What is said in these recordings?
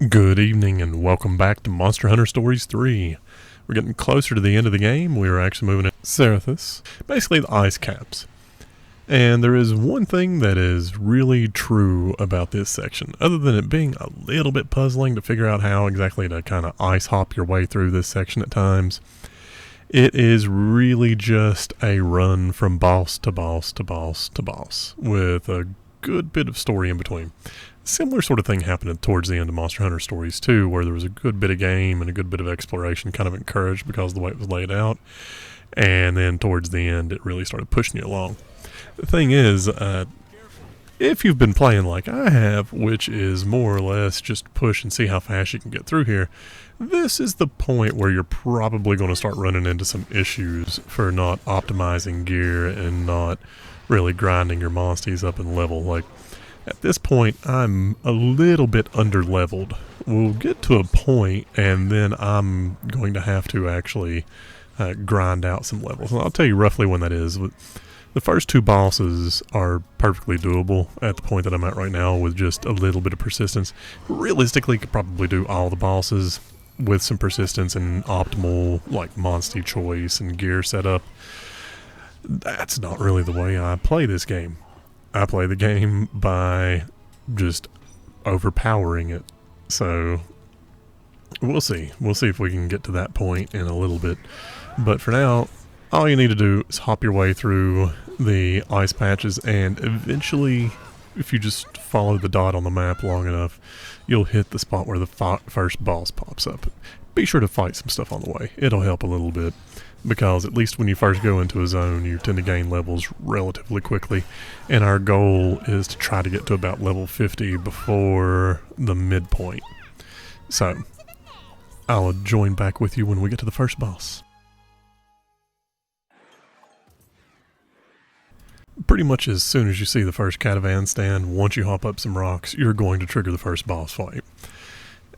Good evening and welcome back to Monster Hunter Stories 3. We're getting closer to the end of the game. We are actually moving to Serathis, basically the ice caps. And there is one thing that is really true about this section, other than it being a little bit puzzling to figure out how exactly to kind of ice hop your way through this section at times. It is really just a run from boss to boss to boss to boss, with a good bit of story in between. Similar sort of thing happened towards the end of Monster Hunter Stories 2, where there was a good bit of game and a good bit of exploration kind of encouraged because of the way it was laid out. And then towards the end, it really started pushing you along. The thing is, if you've been playing like I have, which is more or less just push and see how fast you can get through here, this is the point where you're probably going to start running into some issues for not optimizing gear and not really grinding your monsties up in level. Like, at this point, I'm a little bit underleveled. We'll get to a point, and then I'm going to have to actually grind out some levels. And I'll tell you roughly when that is. The first two bosses are perfectly doable at the point that I'm at right now with just a little bit of persistence. Realistically, could probably do all the bosses with some persistence and optimal like monstie choice and gear setup. That's not really the way I play this game. I play the game by just overpowering it. So we'll see. We'll see if we can get to that point in a little bit. But for now, all you need to do is hop your way through the ice patches, and eventually, if you just follow the dot on the map long enough, you'll hit the spot where the first boss pops up. Be sure to fight some stuff on the way. It'll help a little bit, because at least when you first go into a zone, you tend to gain levels relatively quickly, and our goal is to try to get to about level 50 before the midpoint. So, I'll join back with you when we get to the first boss. Pretty much as soon as you see the first catavan stand, once you hop up some rocks, you're going to trigger the first boss fight.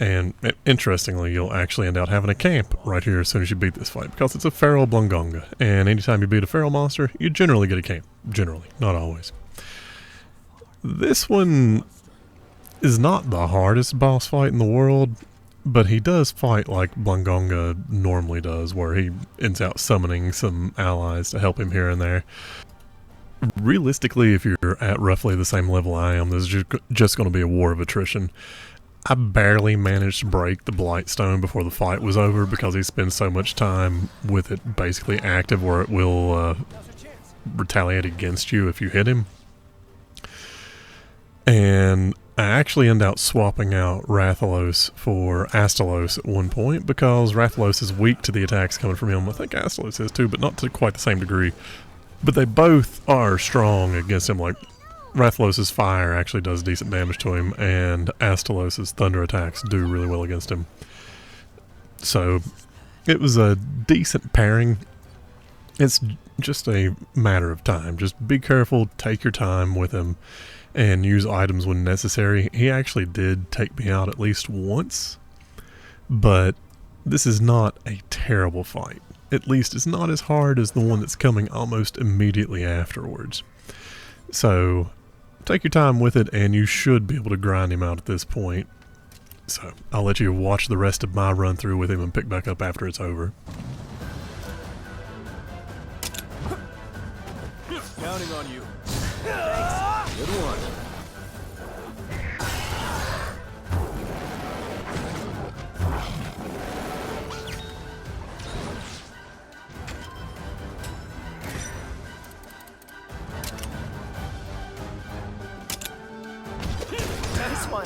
And interestingly, you'll actually end up having a camp right here as soon as you beat this fight, because it's a Feral Blangonga, and anytime you beat a feral monster, you generally get a camp. Generally, not always. This one is not the hardest boss fight in the world, but he does fight like Blangonga normally does, where he ends out summoning some allies to help him here and there. Realistically, if you're at roughly the same level I am, this is just going to be a war of attrition. I barely managed to break the Blightstone before the fight was over because he spends so much time with it basically active where it will retaliate against you if you hit him. And I actually end up swapping out Rathalos for Astalos at one point because Rathalos is weak to the attacks coming from him. I think Astalos is too, but not to quite the same degree. But they both are strong against him. Like, Rathalos' fire actually does decent damage to him, and Astalos' thunder attacks do really well against him. So, it was a decent pairing. It's just a matter of time. Just be careful, take your time with him, and use items when necessary. He actually did take me out at least once, but this is not a terrible fight. At least it's not as hard as the one that's coming almost immediately afterwards. So, take your time with it, and you should be able to grind him out at this point. So, I'll let you watch the rest of my run through with him and pick back up after it's over. Counting on you. Thanks. Good one. Nice one.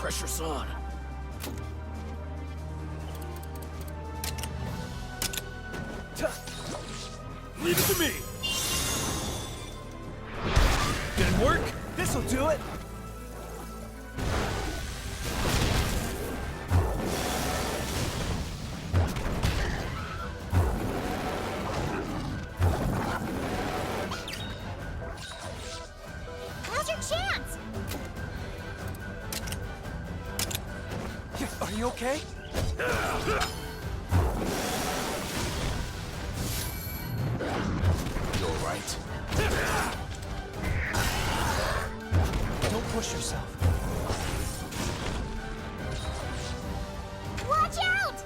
Pressure's on. Leave it to me! Didn't work? This'll do it! Now's your chance! Are you okay? You alright? Don't push yourself. Watch out!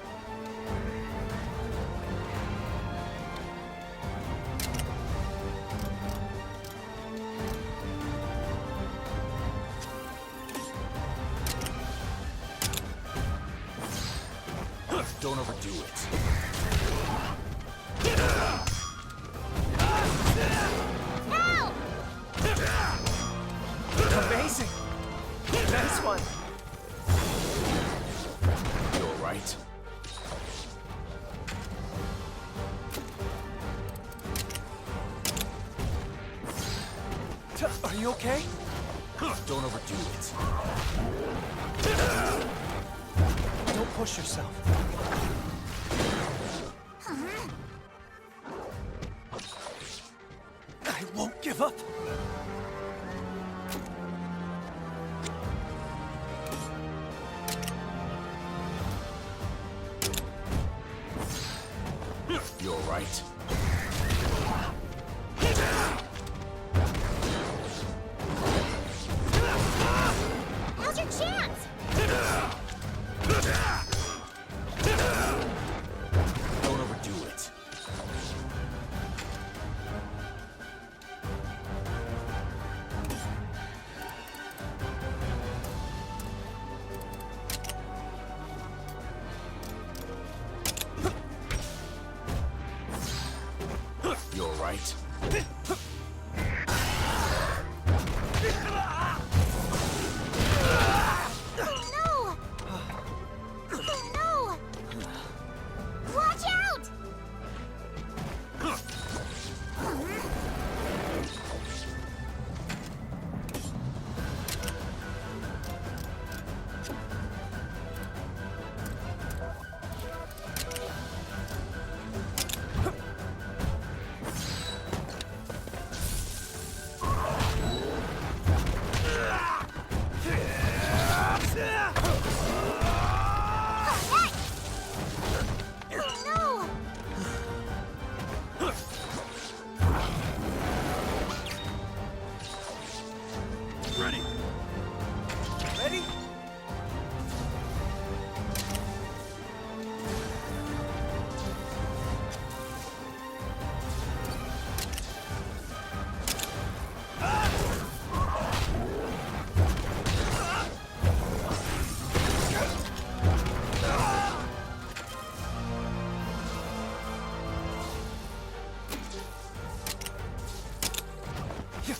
Don't overdo it. Help! Amazing! Nice one! You alright? Are you okay? Don't overdo it. Don't push yourself. I won't give up. You alright? Now's your chance! Don't overdo it. You alright? Oh no! Oh no! Watch out! Ready? Ready?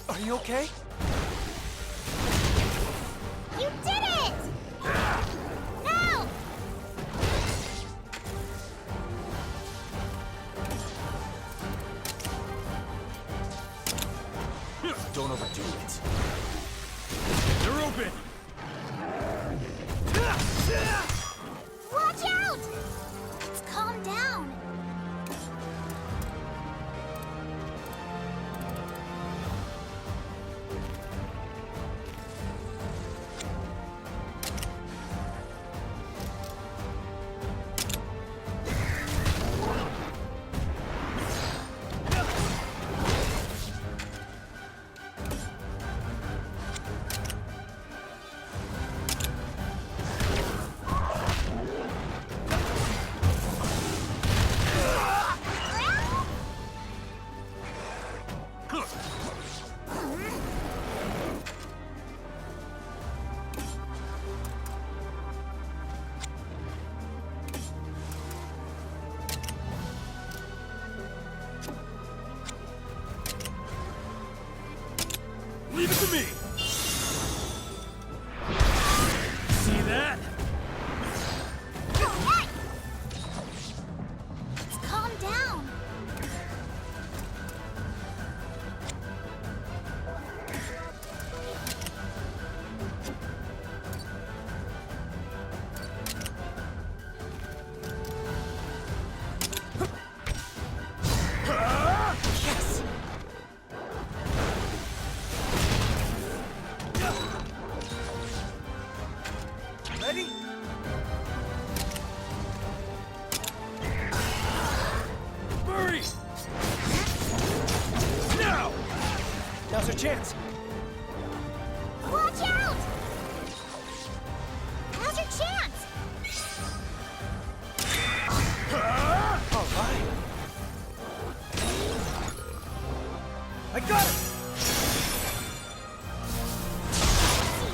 Are you okay? You did it! Help! Don't overdo it. They're open! Watch out! Let's calm down. Now's our chance. Watch out! Now's your chance! All right. I got it.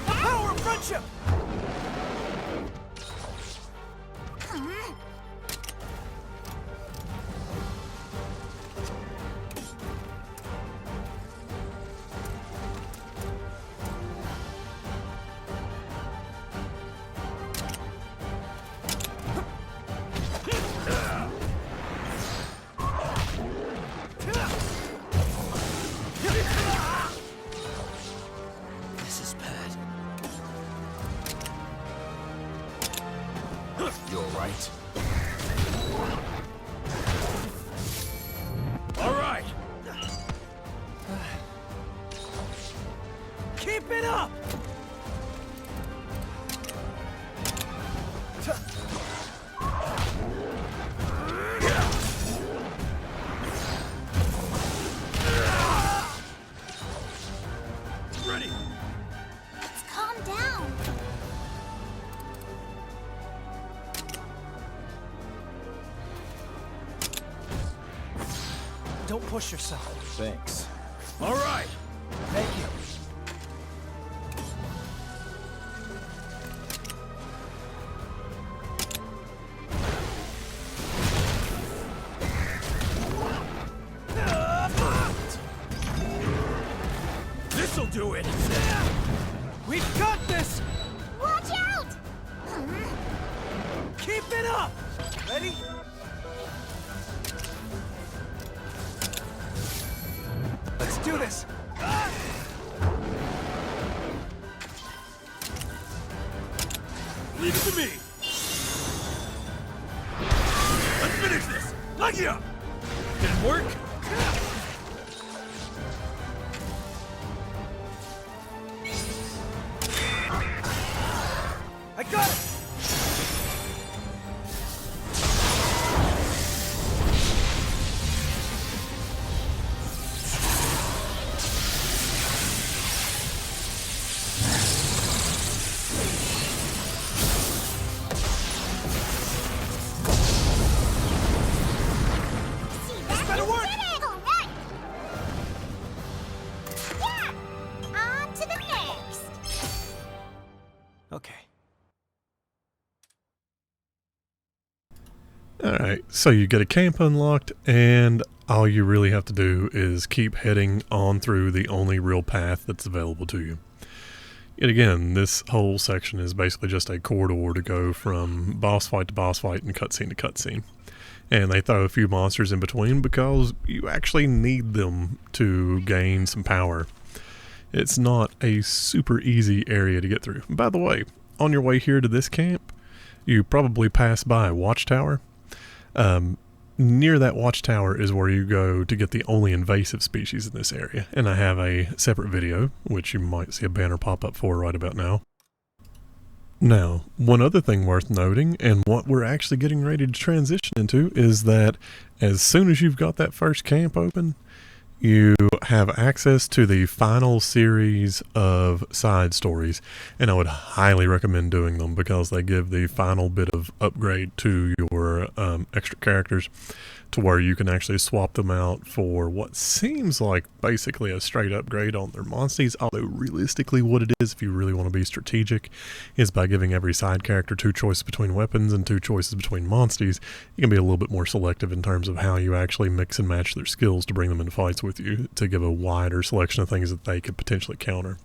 The power of friendship. This is bad. You're right. All right. Keep it up. Ready. Let's calm down. Don't push yourself. Thanks. All right. Thank you. This'll do it. We've got this. Watch out! Keep it up. Ready? Let's do this. Leave it to me. Let's finish this. Lucky up. Did it work? I got it. See, This that better you work. did it! All right. Yeah! On to the next. Okay. Alright, so you get a camp unlocked, and all you really have to do is keep heading on through the only real path that's available to you. Yet again, this whole section is basically just a corridor to go from boss fight to boss fight and cutscene to cutscene. And they throw a few monsters in between because you actually need them to gain some power. It's not a super easy area to get through. By the way, on your way here to this camp, you probably pass by a watchtower. Near that watchtower is where you go to get the only invasive species in this area, and I have a separate video, which you might see a banner pop up for right about now. Now, one other thing worth noting, and what we're actually getting ready to transition into, is that as soon as you've got that first camp open, you have access to the final series of side stories, and I would highly recommend doing them because they give the final bit of upgrade to your extra characters to where you can actually swap them out for what seems like basically a straight upgrade on their monsties, although realistically what it is, if you really want to be strategic, is by giving every side character 2 choices between weapons and 2 choices between monsties. You can be a little bit more selective in terms of how you actually mix and match their skills to bring them into fights with you, to give a wider selection of things that they could potentially counter.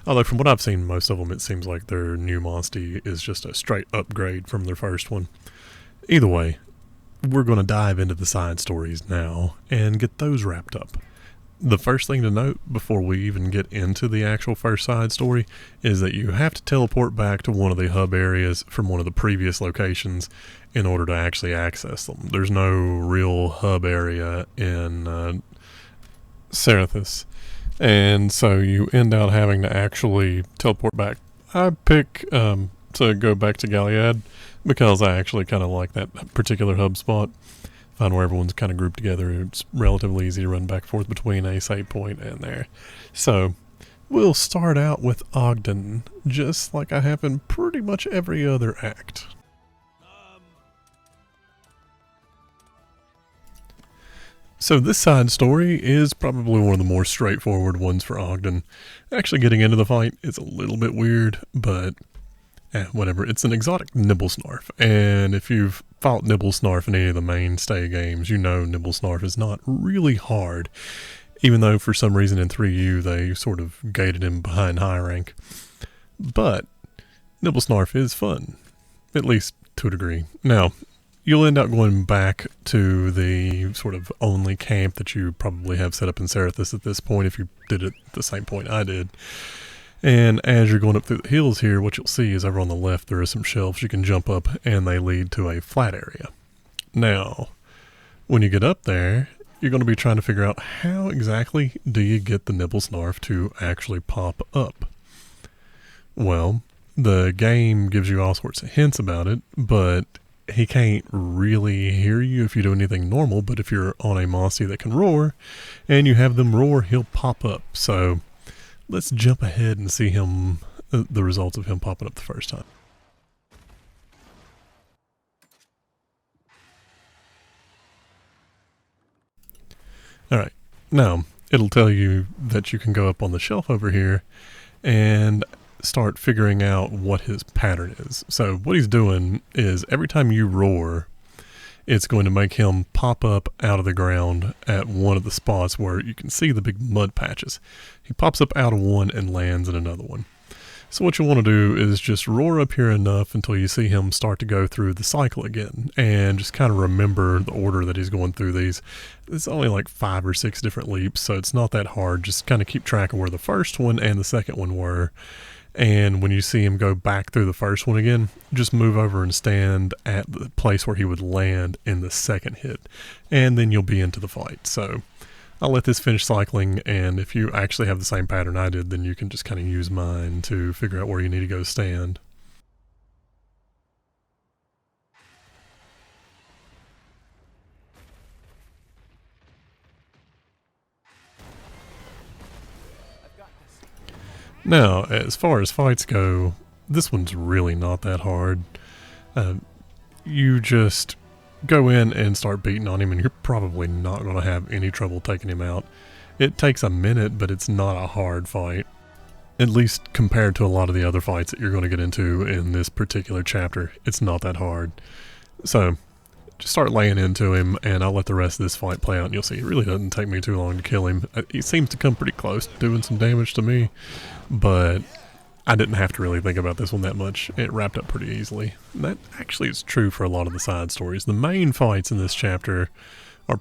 Although from what I've seen, most of them, it seems like their new monstie is just a straight upgrade from their first one. Either way, we're going to dive into the side stories now and get those wrapped up. The first thing to note before we even get into the actual first side story is that you have to teleport back to one of the hub areas from one of the previous locations in order to actually access them. There's no real hub area in Serathis, and so you end out having to actually teleport back. I pick to go back to Galyad because I actually kind of like that particular hub spot. Find where everyone's kind of grouped together. It's relatively easy to run back and forth between a save point and there. So we'll start out with Ogden, just like I have in pretty much every other act. So this side story is probably one of the more straightforward ones for Ogden. Actually getting into the fight is a little bit weird, but whatever. It's an Exotic Nibelsnarf, and if you've fought Nibelsnarf in any of the mainstay games, you know Nibelsnarf is not really hard, even though for some reason in 3U they sort of gated him behind high rank. But Nibelsnarf is fun, at least to a degree. Now, you'll end up going back to the sort of only camp that you probably have set up in Serathis at this point, if you did it at the same point I did. And as you're going up through the hills here, what you'll see is over on the left there are some shelves you can jump up, and they lead to a flat area. Now, when you get up there, you're going to be trying to figure out how exactly do you get the Nibelsnarf to actually pop up. Well, the game gives you all sorts of hints about it, but he can't really hear you if you do anything normal, but if you're on a monstie that can roar, and you have them roar, he'll pop up. So let's jump ahead and see him, the results of him popping up the first time. Alright, now it'll tell you that you can go up on the shelf over here and start figuring out what his pattern is. So what he's doing is every time you roar, it's going to make him pop up out of the ground at one of the spots where you can see the big mud patches. He pops up out of one and lands in another one. So what you want to do is just roar up here enough until you see him start to go through the cycle again, and just kind of remember the order that he's going through these. It's only like 5 or 6 different leaps, so it's not that hard. Just kind of keep track of where the first one and the second one were. And when you see him go back through the first one again, just move over and stand at the place where he would land in the second hit. And then you'll be into the fight. So I'll let this finish cycling, and if you actually have the same pattern I did, then you can just kind of use mine to figure out where you need to go stand. Now, as far as fights go, this one's really not that hard. You just go in and start beating on him, and you're probably not going to have any trouble taking him out. It takes a minute, but it's not a hard fight, at least compared to a lot of the other fights that you're going to get into in this particular chapter. It's not that hard. So just start laying into him, and I'll let the rest of this fight play out, and you'll see it really doesn't take me too long to kill him. He seems to come pretty close to doing some damage to me, but I didn't have to really think about this one that much. It wrapped up pretty easily. And that actually is true for a lot of the side stories. The main fights in this chapter are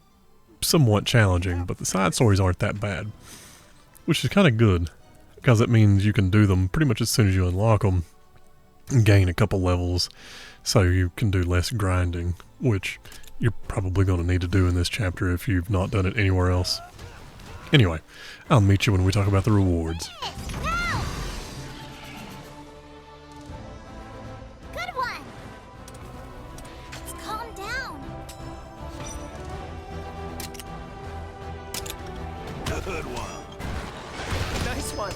somewhat challenging, but the side stories aren't that bad, which is kind of good, because it means you can do them pretty much as soon as you unlock them and gain a couple levels, so you can do less grinding, which you're probably going to need to do in this chapter if you've not done it anywhere else. Anyway, I'll meet you when we talk about the rewards. Good one. Let's calm down. Good one. Nice one.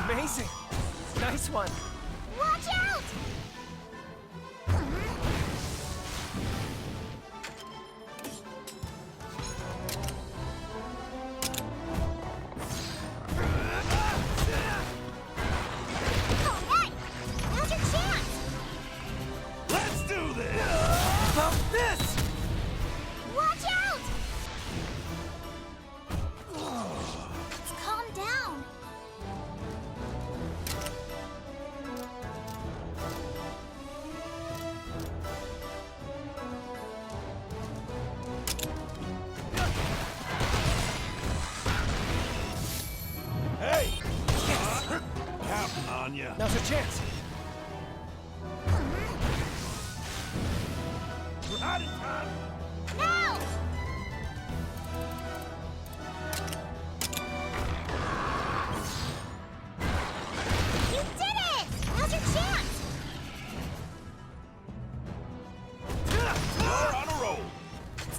Amazing. Nice one. Watch out! Alright, now's your chance! Let's do this! Stop this! Watch out! Let's calm down. Hey! Yes! Counting on ya. Now's your chance. We're out of time. Now! You did it! Now's your chance! You're on a roll. Let's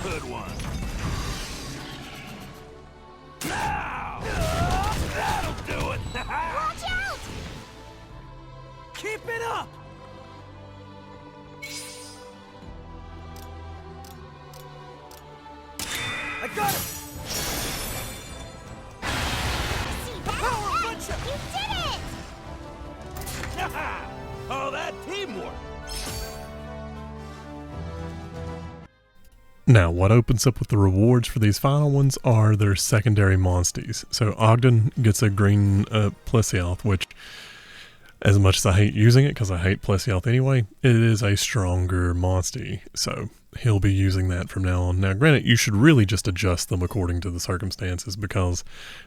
Good one. Now! That'll do it! Watch out! Keep it up! I got it! See that? Power Hey, punch! you did it! Oh, that teamwork! Now, what opens up with the rewards for these final ones are their secondary monsties. So Ogden gets a Green Plesioth, which, as much as I hate using it, because I hate Plesioth anyway, it is a stronger monstie. So he'll be using that from now on. Now, granted, you should really just adjust them according to the circumstances, because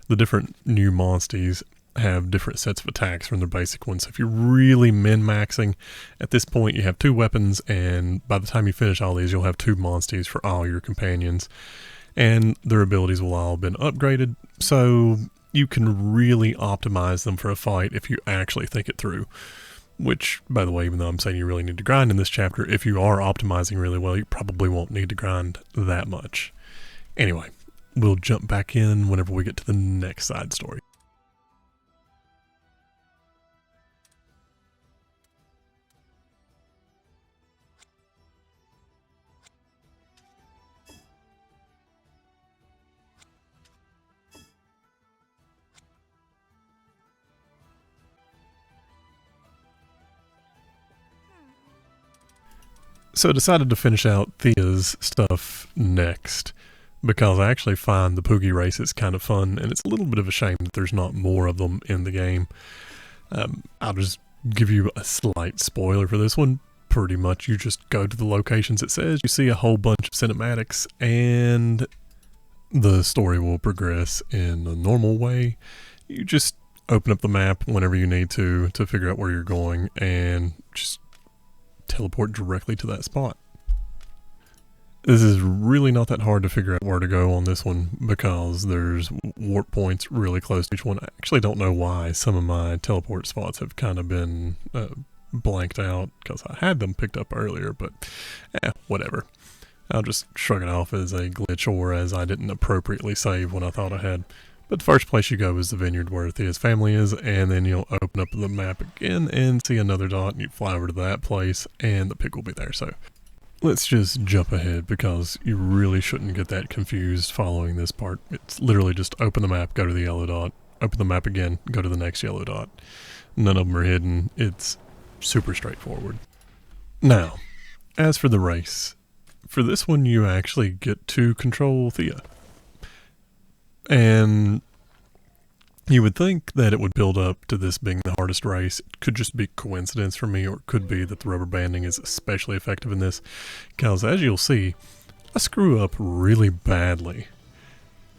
the different new monsties have different sets of attacks from their basic ones. So if you're really min-maxing, at this point you have 2 weapons, and by the time you finish all these, you'll have 2 monsties for all your companions, and their abilities will all have been upgraded, so you can really optimize them for a fight if you actually think it through. Which, by the way, even though I'm saying you really need to grind in this chapter, if you are optimizing really well, you probably won't need to grind that much. Anyway, we'll jump back in whenever we get to the next side story. So I decided to finish out Thea's stuff next, because I actually find the Poogie races kind of fun, and it's a little bit of a shame that there's not more of them in the game. I'll just give you a slight spoiler for this one. Pretty much you just go to the locations it says, you see a whole bunch of cinematics, and the story will progress in a normal way. You just open up the map whenever you need to figure out where you're going, and just teleport directly to that spot. This is really not that hard to figure out where to go on this one, because there's warp points really close to each one. I actually don't know why some of my teleport spots have kind of been blanked out, because I had them picked up earlier, but whatever. I'll just shrug it off as a glitch, or as I didn't appropriately save when I thought I had. But the first place you go is the vineyard where Thea's family is, and then you'll open up the map again and see another dot, and you fly over to that place, and the pig will be there. So let's just jump ahead, because you really shouldn't get that confused following this part. It's literally just open the map, go to the yellow dot, open the map again, go to the next yellow dot. None of them are hidden. It's super straightforward. Now, as for the race, for this one you actually get to control Thea. And you would think that it would build up to this being the hardest race. It could just be coincidence for me, or it could be that the rubber banding is especially effective in this, because as you'll see, I screw up really badly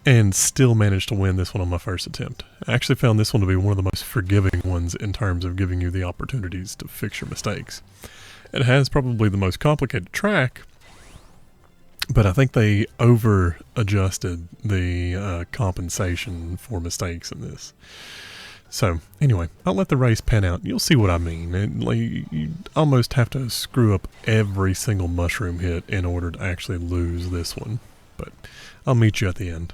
and still managed to win this one on my first attempt. I actually found this one to be one of the most forgiving ones in terms of giving you the opportunities to fix your mistakes. It has probably the most complicated track, but I think they over-adjusted the compensation for mistakes in this. So, anyway, I'll let the race pan out. You'll see what I mean. You almost have to screw up every single mushroom hit in order to actually lose this one. But I'll meet you at the end.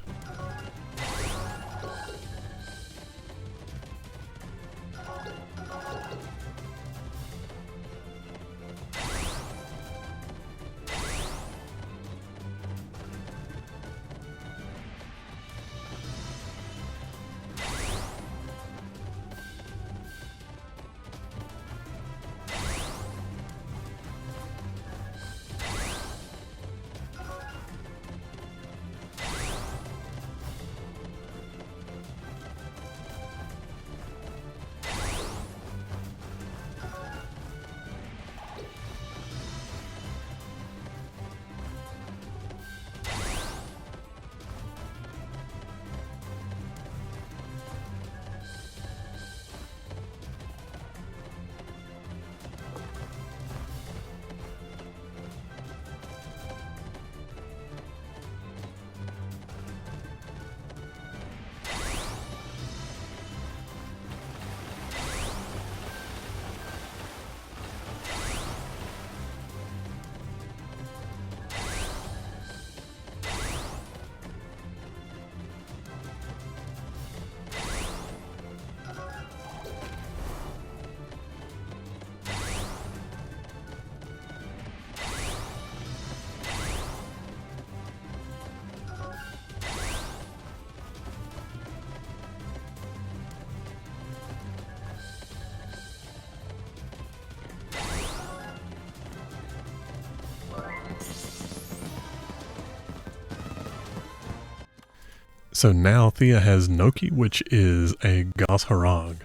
So now Thea has Noki, which is a Goss Harag,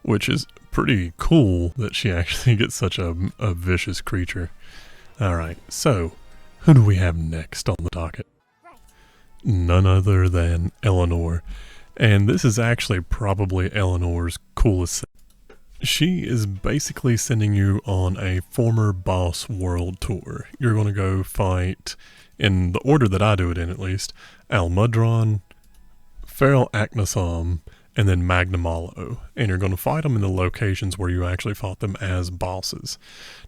which is pretty cool that she actually gets such a vicious creature. Alright, so who do we have next on the docket? None other than Eleanor. And this is actually probably Eleanor's coolest thing. She is basically sending you on a former boss world tour. You're going to go fight, in the order that I do it in at least, Almudron, Feral Aknosom, and then Magnamalo. And you're going to fight them in the locations where you actually fought them as bosses.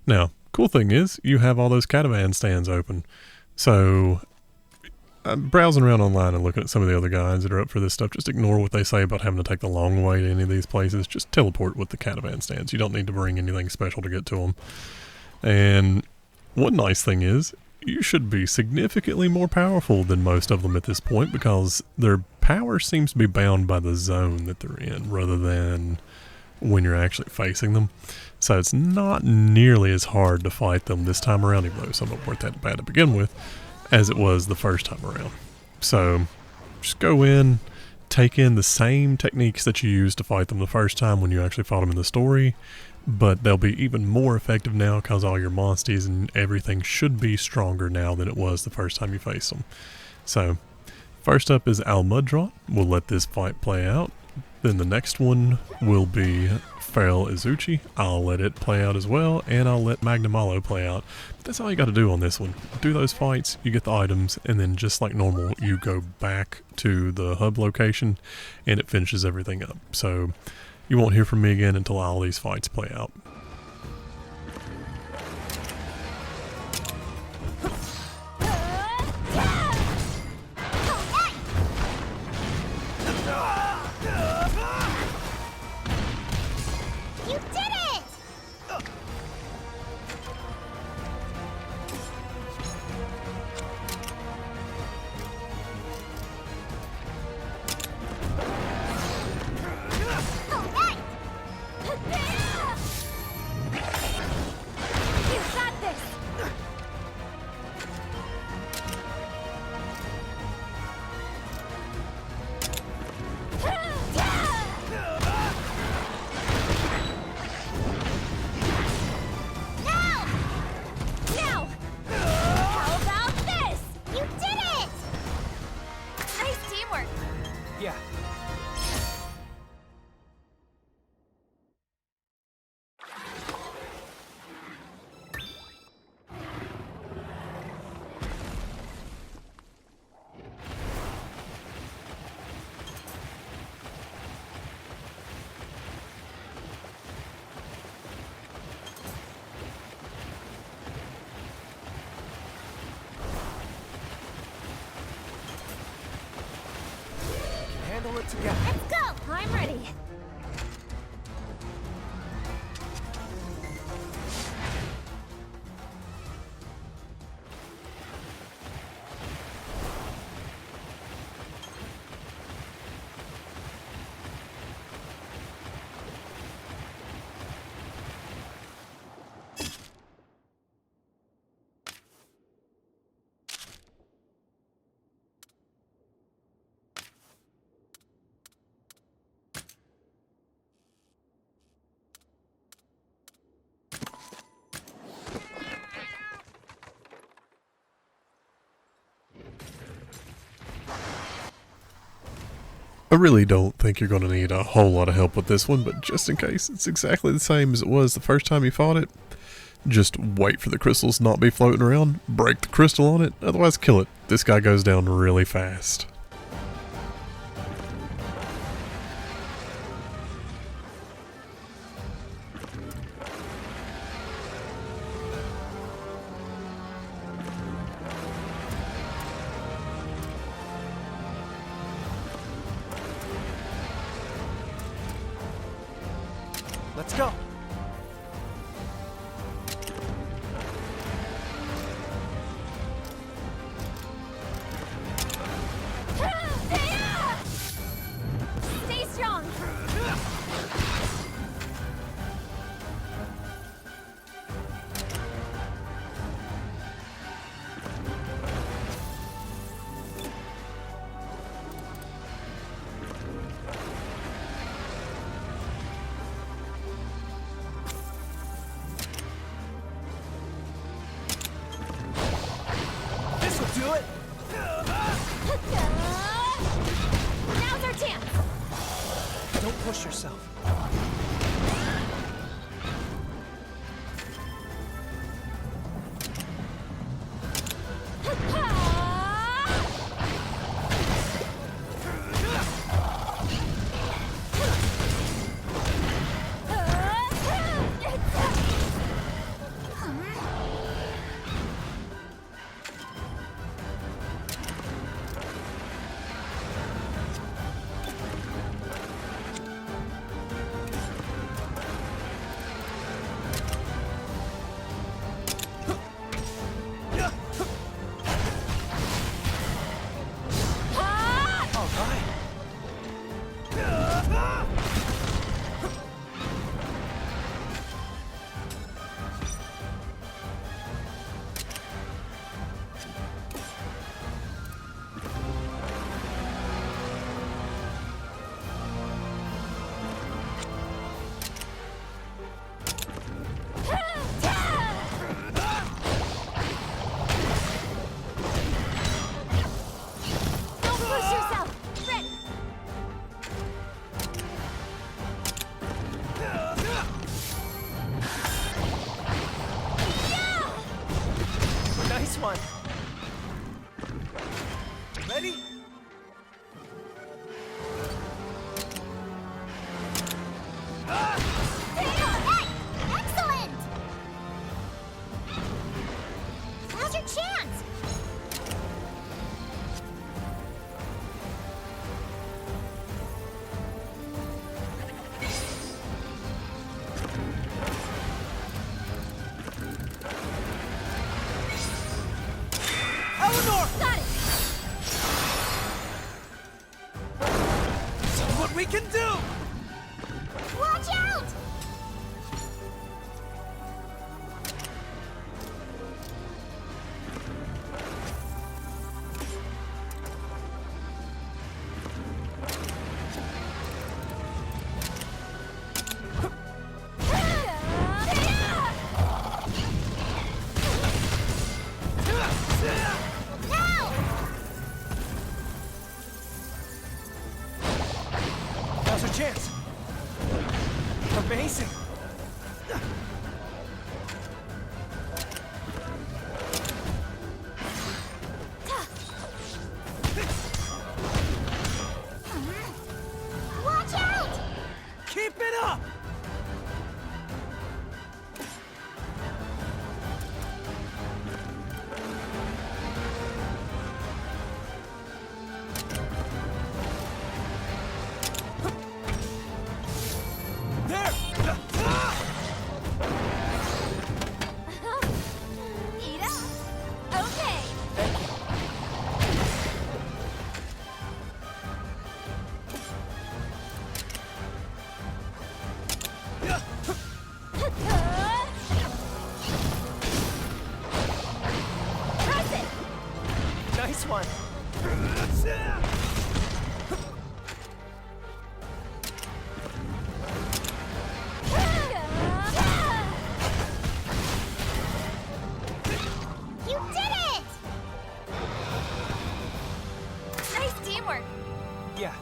Now, cool thing is, you have all those catavan stands open. So, I'm browsing around online and looking at some of the other guys that are up for this stuff. Just ignore what they say about having to take the long way to any of these places. Just teleport with the catavan stands. You don't need to bring anything special to get to them. And one nice thing is, you should be significantly more powerful than most of them at this point, because their power seems to be bound by the zone that they're in rather than when you're actually facing them. So it's not nearly as hard to fight them this time around, even though some of them weren't that bad to begin with, as it was the first time around. So just go in, take in the same techniques that you used to fight them the first time when you actually fought them in the story, but they'll be even more effective now because all your monsties and everything should be stronger now than it was the first time you faced them. So first up is Almudron. We'll let this fight play out. Then the next one will be Feral Izuchi. I'll let it play out as well, and I'll let Magnamalo play out. But that's all you got to do on this one. Do those fights, you get the items, and then just like normal, you go back to the hub location, and it finishes everything up. So you won't hear from me again until all these fights play out. Together. Let's go! I'm ready. I really don't think you're going to need a whole lot of help with this one, but just in case, it's exactly the same as it was the first time you fought it. Just wait for the crystals not be floating around, break the crystal on it, otherwise kill it. This guy goes down really fast. Let's go. Stay strong. do it? Now's our chance. Don't push yourself. One. Ready? Hey! Excellent! Now's your chance! Eleanor! Got it! See what we can do! Watch out! Now's our chance. Amazing. Watch out! Keep it up! There! Eat up. Okay. Press it. Nice one. You did it! Nice teamwork. Yeah.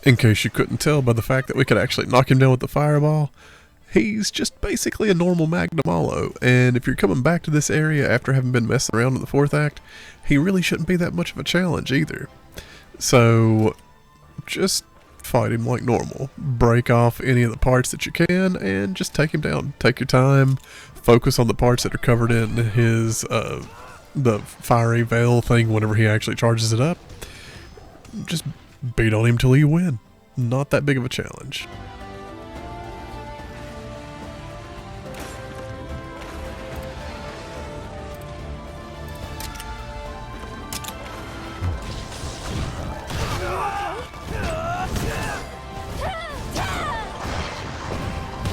In case you couldn't tell by the fact that we could actually knock him down with the fireball, he's just basically a normal Magnamalo, and if you're coming back to this area after having been messing around in the fourth act, he really shouldn't be that much of a challenge either. So, just fight him like normal. Break off any of the parts that you can, and just take him down. Take your time, focus on the parts that are covered in his the fiery veil thing whenever he actually charges it up. Just beat on him till you win. Not that big of a challenge.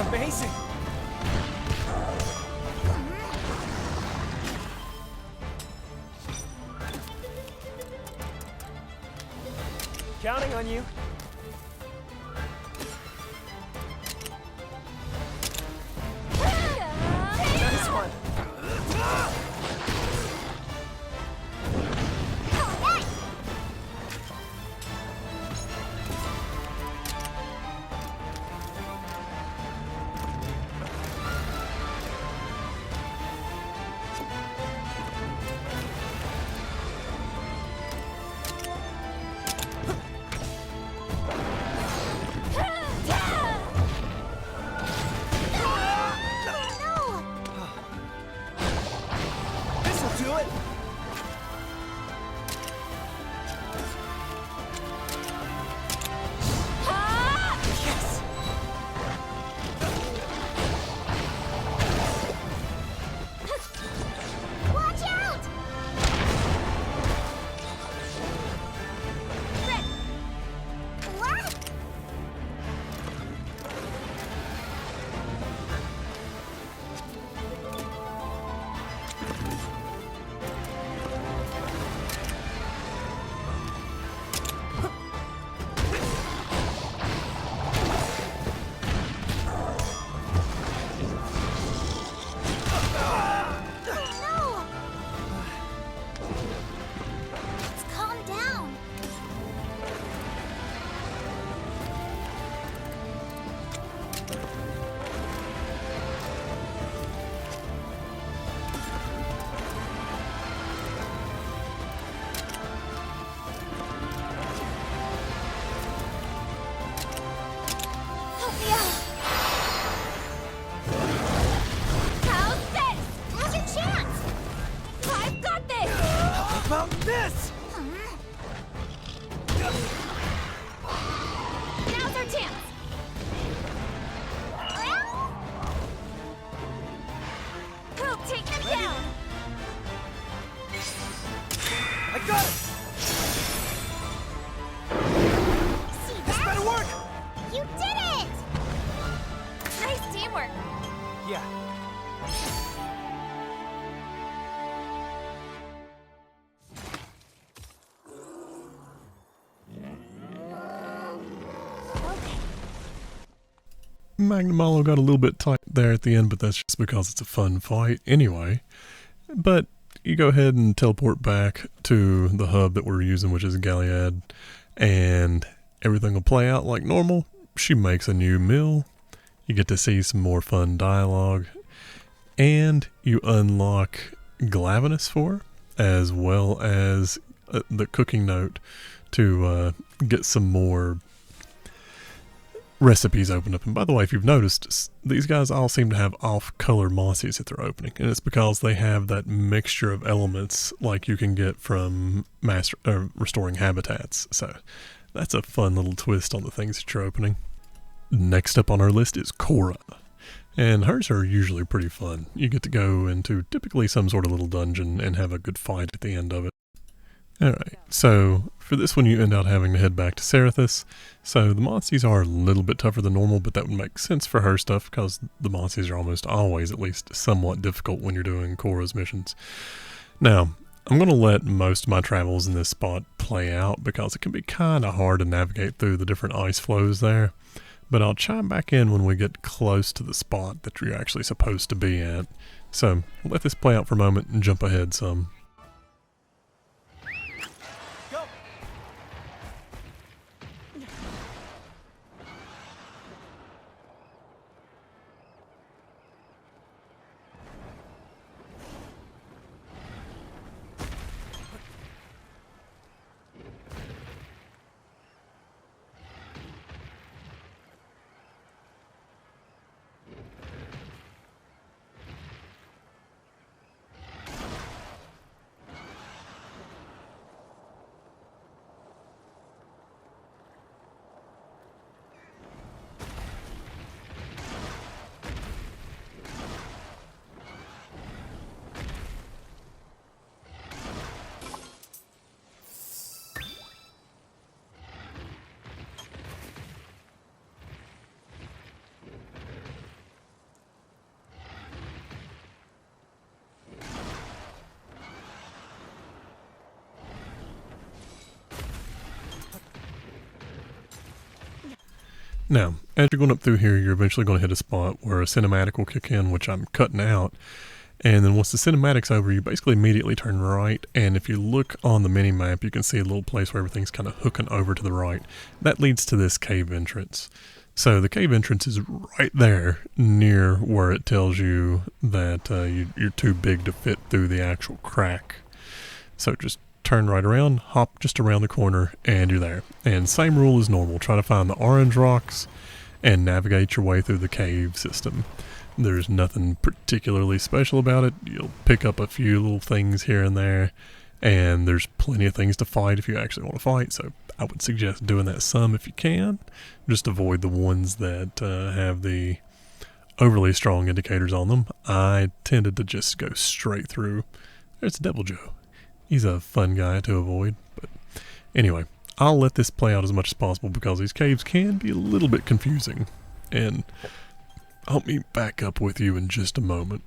Amazing! Counting on you. Nice one. This'll do it. Yes. Watch out! What? No! Let's calm down. Thea! How's this? Now's your chance! I've got this! How about this? Now's our chance! We'll take them down! I got it. See This that? better work. You did it! Nice teamwork! Yeah. Okay. Magnamalo got a little bit tight there at the end, but that's just because it's a fun fight anyway. But you go ahead and teleport back to the hub that we're using, which is Galyad, and everything will play out like normal. She makes a new mill. You get to see some more fun dialogue, and you unlock Glavenus for her, as well as the cooking note to get some more recipes opened up. And by the way, if you've noticed, these guys all seem to have off-color monsties that they're opening, and it's because they have that mixture of elements like you can get from restoring habitats. So that's a fun little twist on the things that you're opening. Next up on our list is Kora, and hers are usually pretty fun. You get to go into typically some sort of little dungeon and have a good fight at the end of it. Alright, so for this one you end up having to head back to Serathis. So the monsties are a little bit tougher than normal, but that would make sense for her stuff because the monsties are almost always at least somewhat difficult when you're doing Kora's missions. Now, I'm going to let most of my travels in this spot play out because it can be kind of hard to navigate through the different ice flows there. But I'll chime back in when we get close to the spot that you're actually supposed to be at. So let this play out for a moment and jump ahead some. Go. Now, as you're going up through here, you're eventually going to hit a spot where a cinematic will kick in, which I'm cutting out. And then once the cinematic's over, you basically immediately turn right. And if you look on the mini-map, you can see a little place where everything's kind of hooking over to the right. That leads to this cave entrance. So the cave entrance is right there near where it tells you that you're too big to fit through the actual crack. So just turn right around, hop just around the corner, and you're there. And same rule as normal. Try to find the orange rocks and navigate your way through the cave system. There's nothing particularly special about it. You'll pick up a few little things here and there, and there's plenty of things to fight if you actually want to fight, so I would suggest doing that some if you can. Just avoid the ones that have the overly strong indicators on them. I tended to just go straight through. There's Devil Joe. He's a fun guy to avoid, but anyway, I'll let this play out as much as possible because these caves can be a little bit confusing, and I'll meet back up with you in just a moment.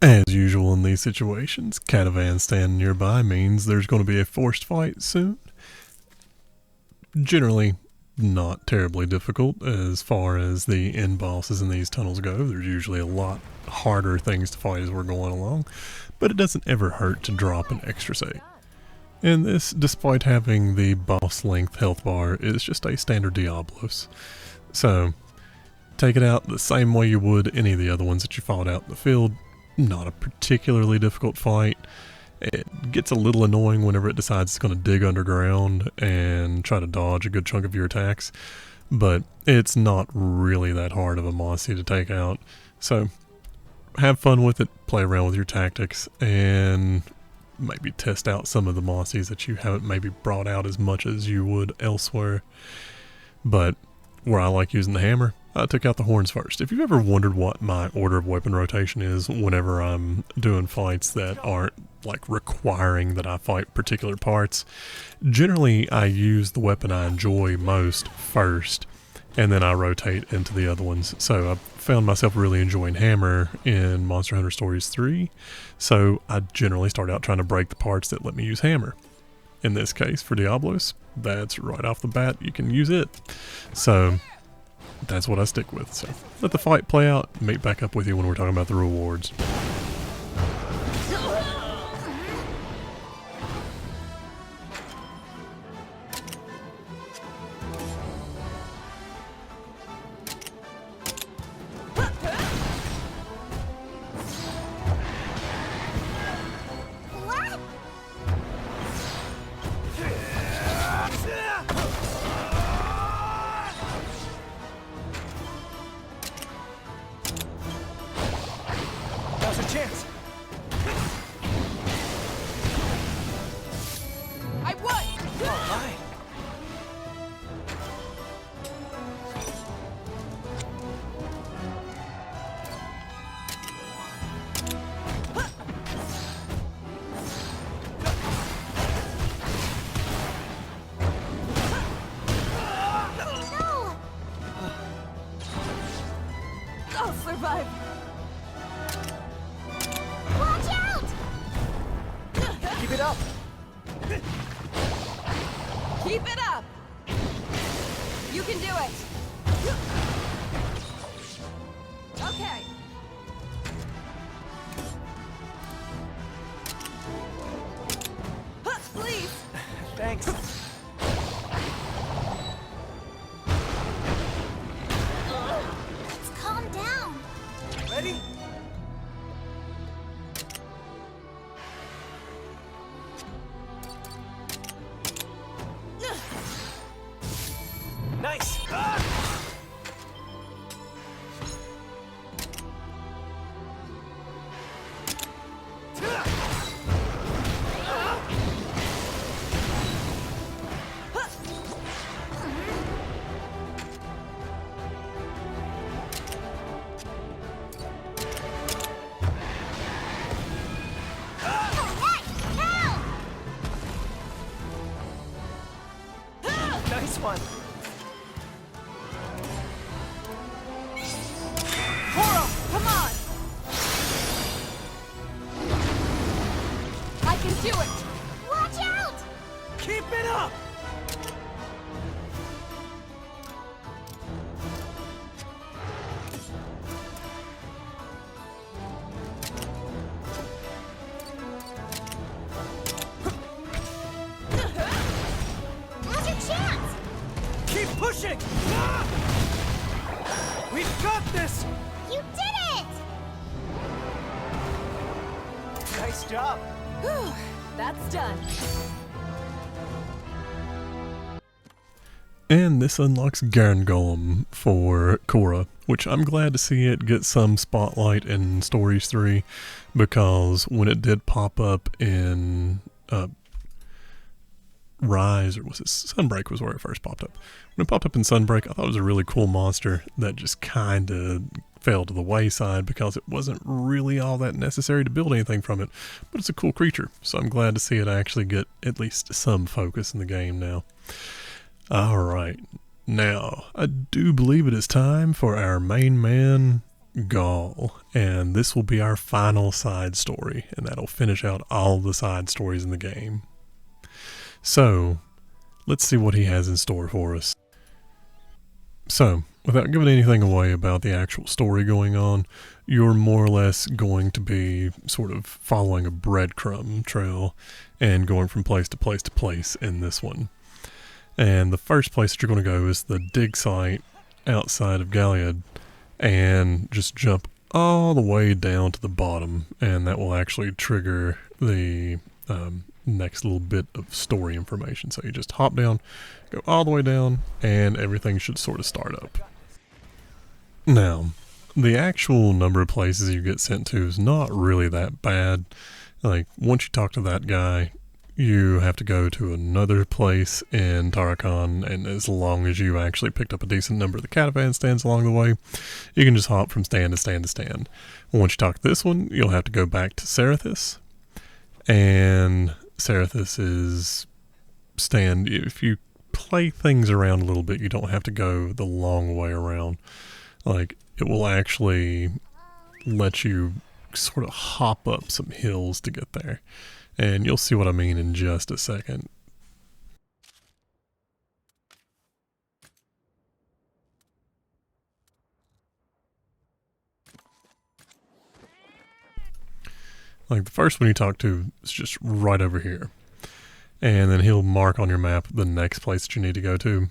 As usual in these situations, Catavan standing nearby means there's going to be a forced fight soon. Generally not terribly difficult as far as the end bosses in these tunnels go. There's usually a lot harder things to fight as we're going along, but it doesn't ever hurt to drop an extra save. And this, despite having the boss length health bar, is just a standard Diablos. So, take it out the same way you would any of the other ones that you fought out in the field. Not a particularly difficult fight. It gets a little annoying whenever it decides it's going to dig underground and try to dodge a good chunk of your attacks. but it's not really that hard of a monstie to take out. So have fun with it, play around with your tactics, and maybe test out some of the monsties that you haven't maybe brought out as much as you would elsewhere. But where I like using the hammer, I took out the horns first. If you've ever wondered what my order of weapon rotation is whenever I'm doing fights that aren't like requiring that I fight particular parts, generally I use the weapon I enjoy most first, and then I rotate into the other ones. So I found myself really enjoying hammer in Monster Hunter Stories 3, so I generally start out trying to break the parts that let me use hammer. In this case, for Diablos, that's right off the bat, you can use it. So that's what I stick with. So let the fight play out, meet back up with you when we're talking about the rewards. Chance. I won! Oh, hi. No! I'll survive. Watch out! Keep it up. Keep it up! You can do it! Okay. Please! Thanks. Let's calm down. Ready? Nice! Nice one! Kora, come on! I can do it! Watch out! Keep it up! Now's your chance! Keep pushing! We've got this! You did it! Nice job! Whew, that's done. And this unlocks Garangolm for Kora, which I'm glad to see it get some spotlight in Stories 3, because when it did pop up in Rise, or was it Sunbreak was where it first popped up. When it popped up in Sunbreak, I thought it was a really cool monster that just kind of fell to the wayside because it wasn't really all that necessary to build anything from it, but it's a cool creature, so I'm glad to see it actually get at least some focus in the game now. Alright, now I do believe it is time for our main man, Gaul, and this will be our final side story, and that'll finish out all the side stories in the game. So, let's see what he has in store for us. So, without giving anything away about the actual story going on, you're more or less going to be sort of following a breadcrumb trail and going from place to place to place in this one. And the first place that you're going to go is the dig site outside of Galyad, and just jump all the way down to the bottom, and that will actually trigger the next little bit of story information. So you just hop down, go all the way down, and everything should sort of start up. Now, the actual number of places you get sent to is not really that bad. Like, once you talk to that guy, you have to go to another place in Tarakan, and as long as you actually picked up a decent number of the caravan stands along the way, you can just hop from stand to stand to stand. Once you talk to this one, you'll have to go back to Serathis, and Serathis is stand. If you play things around a little bit, you don't have to go the long way around. Like, it will actually let you sort of hop up some hills to get there. And you'll see what I mean in just a second. Like, the first one you talk to is just right over here. And then he'll mark on your map the next place that you need to go to.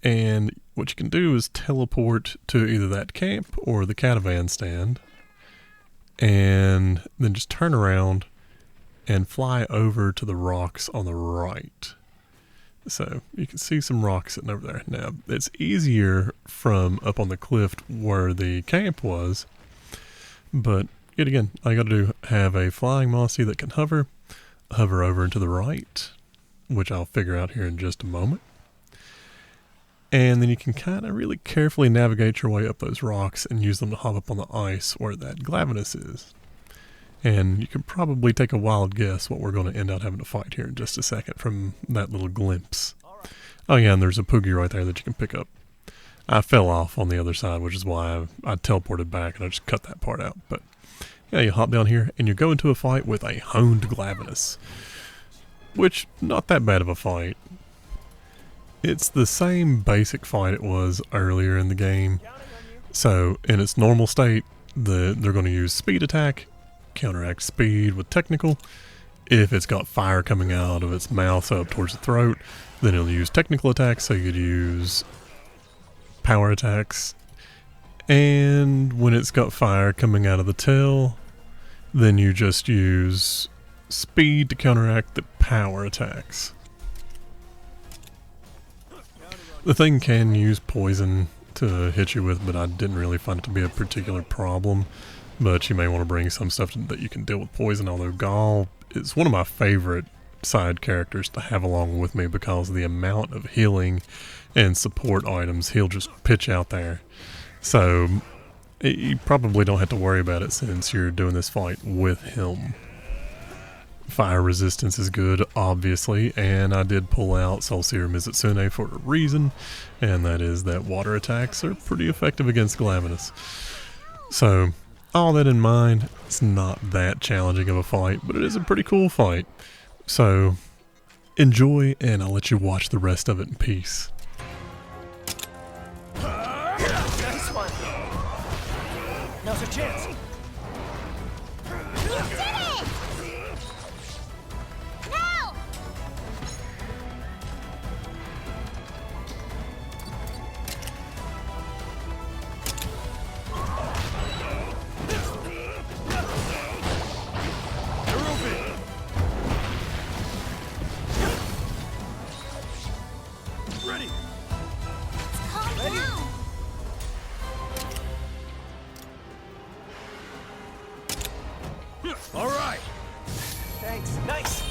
And what you can do is teleport to either that camp or the caravan stand. And then just turn around and fly over to the rocks on the right. So you can see some rocks sitting over there. Now, it's easier from up on the cliff where the camp was, but yet again, all you gotta do, have a flying monstie that can hover over to the right, which I'll figure out here in just a moment. And then you can kind of really carefully navigate your way up those rocks and use them to hop up on the ice where that Glavenus is. And you can probably take a wild guess what we're going to end up having to fight here in just a second from that little glimpse. Oh yeah, and there's a Poogie right there that you can pick up. I fell off on the other side, which is why I teleported back and I just cut that part out. But yeah, you hop down here and you go into a fight with a honed Glavenus. Which, not that bad of a fight. It's the same basic fight it was earlier in the game. So, in its normal state, they're going to use speed attack, counteract speed with technical. If it's got fire coming out of its mouth up towards the throat, then it'll use technical attacks, so you could use power attacks. And when it's got fire coming out of the tail, then you just use speed to counteract the power attacks. The thing can use poison to hit you with, but I didn't really find it to be a particular problem. But you may want to bring some stuff that you can deal with poison, although Gaul is one of my favorite side characters to have along with me because of the amount of healing and support items he'll just pitch out there. So you probably don't have to worry about it since you're doing this fight with him. Fire resistance is good, obviously, and I did pull out Solsir Mizutsune for a reason, and that is that water attacks are pretty effective against Glavenus. So, all that in mind, it's not that challenging of a fight, but it is a pretty cool fight. So, enjoy, and I'll let you watch the rest of it in peace. Nice one. Now's your chance. You did it! Now! Ready. Calm down! All right. Thanks. Nice.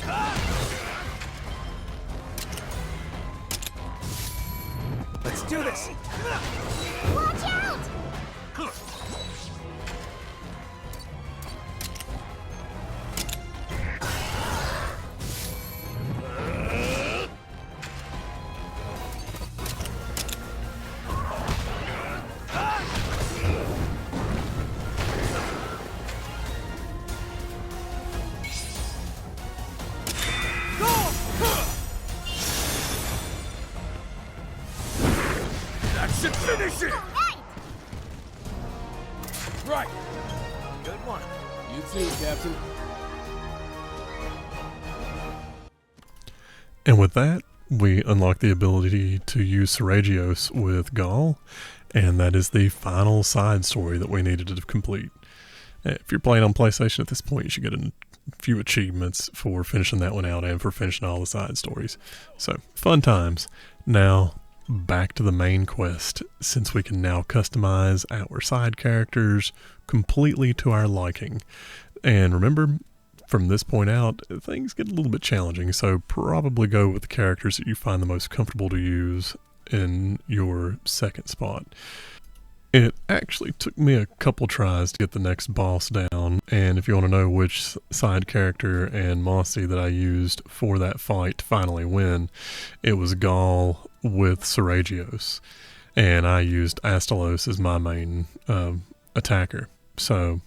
Let's do this. Watch out! That should finish it. Right! Right. Good one. You too, Captain. And with that, we unlock the ability to use Seragios with Gaul, and that is the final side story that we needed to complete. If you're playing on PlayStation at this point, you should get few achievements for finishing that one out and for finishing all the side stories. So, fun times. Now, back to the main quest, since we can now customize our side characters completely to our liking. And remember, from this point out, things get a little bit challenging, so probably go with the characters that you find the most comfortable to use in your second spot. It actually took me a couple tries to get the next boss down, and if you want to know which side character and monstie that I used for that fight to finally win, it was Gaul with Serathis, and I used Astalos as my main attacker. So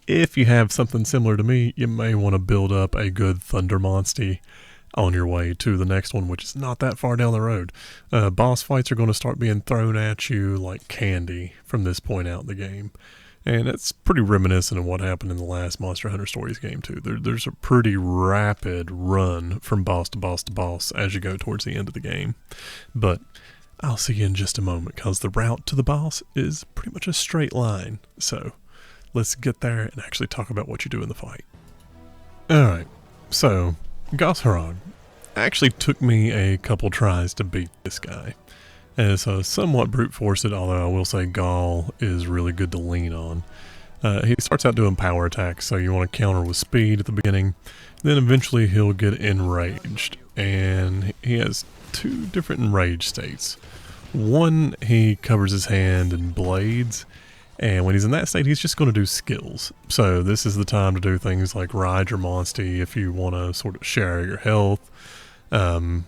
if you have something similar to me, you may want to build up a good thunder monstie on your way to the next one, which is not that far down the road. Boss fights are going to start being thrown at you like candy from this point out in the game. And it's pretty reminiscent of what happened in the last Monster Hunter Stories game too. There's a pretty rapid run from boss to boss to boss as you go towards the end of the game. But I'll see you in just a moment, because the route to the boss is pretty much a straight line. So let's get there and actually talk about what you do in the fight. Alright, so Goss Harag actually took me a couple tries to beat this guy. And so somewhat brute forced it, although I will say Gaul is really good to lean on. He starts out doing power attacks, so you want to counter with speed at the beginning. Then eventually he'll get enraged, and he has two different enraged states. One, he covers his hand in blades, and when he's in that state, he's just going to do skills. So this is the time to do things like ride your monstie if you want to sort of share your health, throw